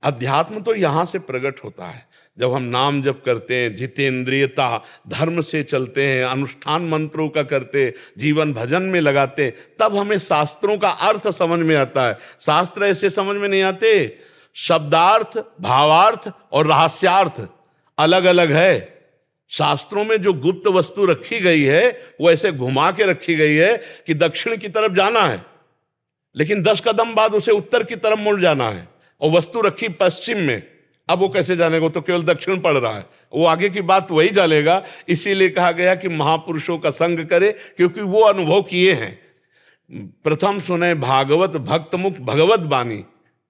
अध्यात्म तो यहाँ से प्रकट होता है। जब हम नाम जप करते हैं, जितेंद्रियता, धर्म से चलते हैं, अनुष्ठान मंत्रों का करते, जीवन भजन में लगाते, तब हमें शास्त्रों का अर्थ समझ में आता है। शास्त्र ऐसे समझ में नहीं आते। शब्दार्थ, भावार्थ और रहस्यार्थ अलग अलग है। शास्त्रों में जो गुप्त वस्तु रखी गई है वो ऐसे घुमा के रखी गई है कि दक्षिण की तरफ जाना है, लेकिन 10 कदम बाद उसे उत्तर की तरफ मुड़ जाना है, और वस्तु रखी पश्चिम में। अब वो कैसे जानेगा? तो केवल दक्षिण पड़ रहा है, वो आगे की बात वही जानेगा। इसीलिए कहा गया कि महापुरुषों का संग करे, क्योंकि वो अनुभव किए हैं। प्रथम सुने भागवत भक्त मुख भगवत बानी,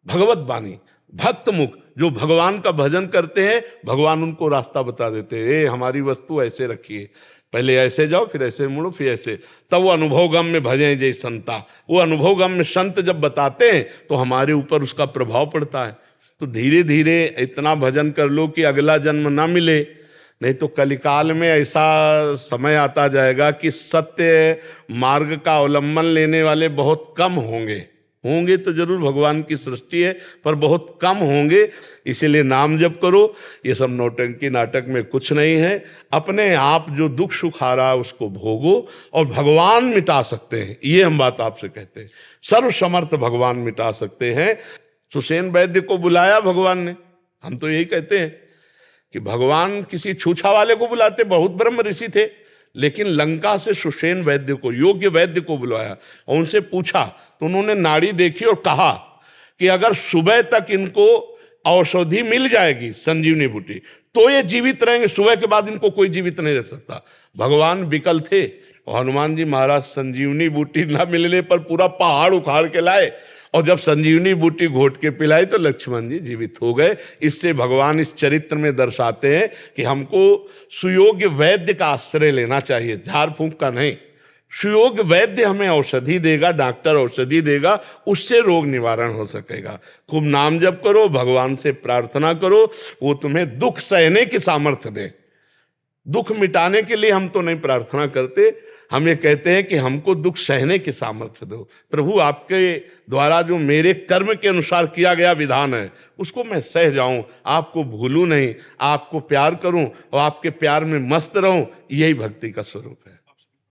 भगवत बानी भक्त मुख। जो भगवान का भजन करते हैं, भगवान उनको रास्ता बता देते हैं। हमारी वस्तु ऐसे रखिए, पहले ऐसे जाओ, फिर ऐसे मुड़ो, फिर ऐसे। तब वो अनुभव गम में भजें जय संता। वो अनुभव गम में संत जब बताते हैं तो हमारे ऊपर उसका प्रभाव पड़ता है। तो धीरे धीरे इतना भजन कर लो कि अगला जन्म ना मिले, नहीं तो कलिकाल में ऐसा समय आता जाएगा कि सत्य मार्ग का अवलंबन लेने वाले बहुत कम होंगे। होंगे तो जरूर, भगवान की सृष्टि है, पर बहुत कम होंगे। इसीलिए नाम जप करो। ये सब नौटंकी नाटक में कुछ नहीं है। अपने आप जो दुख सुख आ रहा है उसको भोगो, और भगवान मिटा सकते हैं। ये हम बात आपसे कहते हैं, सर्वसमर्थ भगवान मिटा सकते हैं। सुषेण वैद्य को बुलाया भगवान ने। हम तो यही कहते हैं कि भगवान किसी छूछा वाले को बुलाते, बहुत ब्रह्म ऋषि थे, लेकिन लंका से सुषेण वैद्य को, योग्य वैद्य को बुलाया और उनसे पूछा। तो उन्होंने नाड़ी देखी और कहा कि अगर सुबह तक इनको औषधि मिल जाएगी, संजीवनी बूटी, तो ये जीवित रहेंगे। सुबह के बाद इनको कोई जीवित नहीं रह सकता। भगवान विकल थे और हनुमान जी महाराज संजीवनी बूटी ना मिलने पर पूरा पहाड़ उखाड़ के लाए, और जब संजीवनी बूटी घोट के पिलाई तो लक्ष्मण जी जीवित हो गए। इससे भगवान इस चरित्र में दर्शाते हैं कि हमको सुयोग्य वैद्य का आश्रय लेना चाहिए, झाड़ फूंक का नहीं। सुयोग्य वैद्य हमें औषधि देगा, डॉक्टर औषधि देगा, उससे रोग निवारण हो सकेगा। खूब नाम जप करो, भगवान से प्रार्थना करो, वो तुम्हें दुख सहने की सामर्थ्य दे। दुख मिटाने के लिए हम तो नहीं प्रार्थना करते, हम ये कहते हैं कि हमको दुख सहने की सामर्थ्य दो। प्रभु, आपके द्वारा जो मेरे कर्म के अनुसार किया गया विधान है उसको मैं सह जाऊं, आपको भूलूं नहीं, आपको प्यार करूं और आपके प्यार में मस्त रहूं। यही भक्ति का स्वरूप है।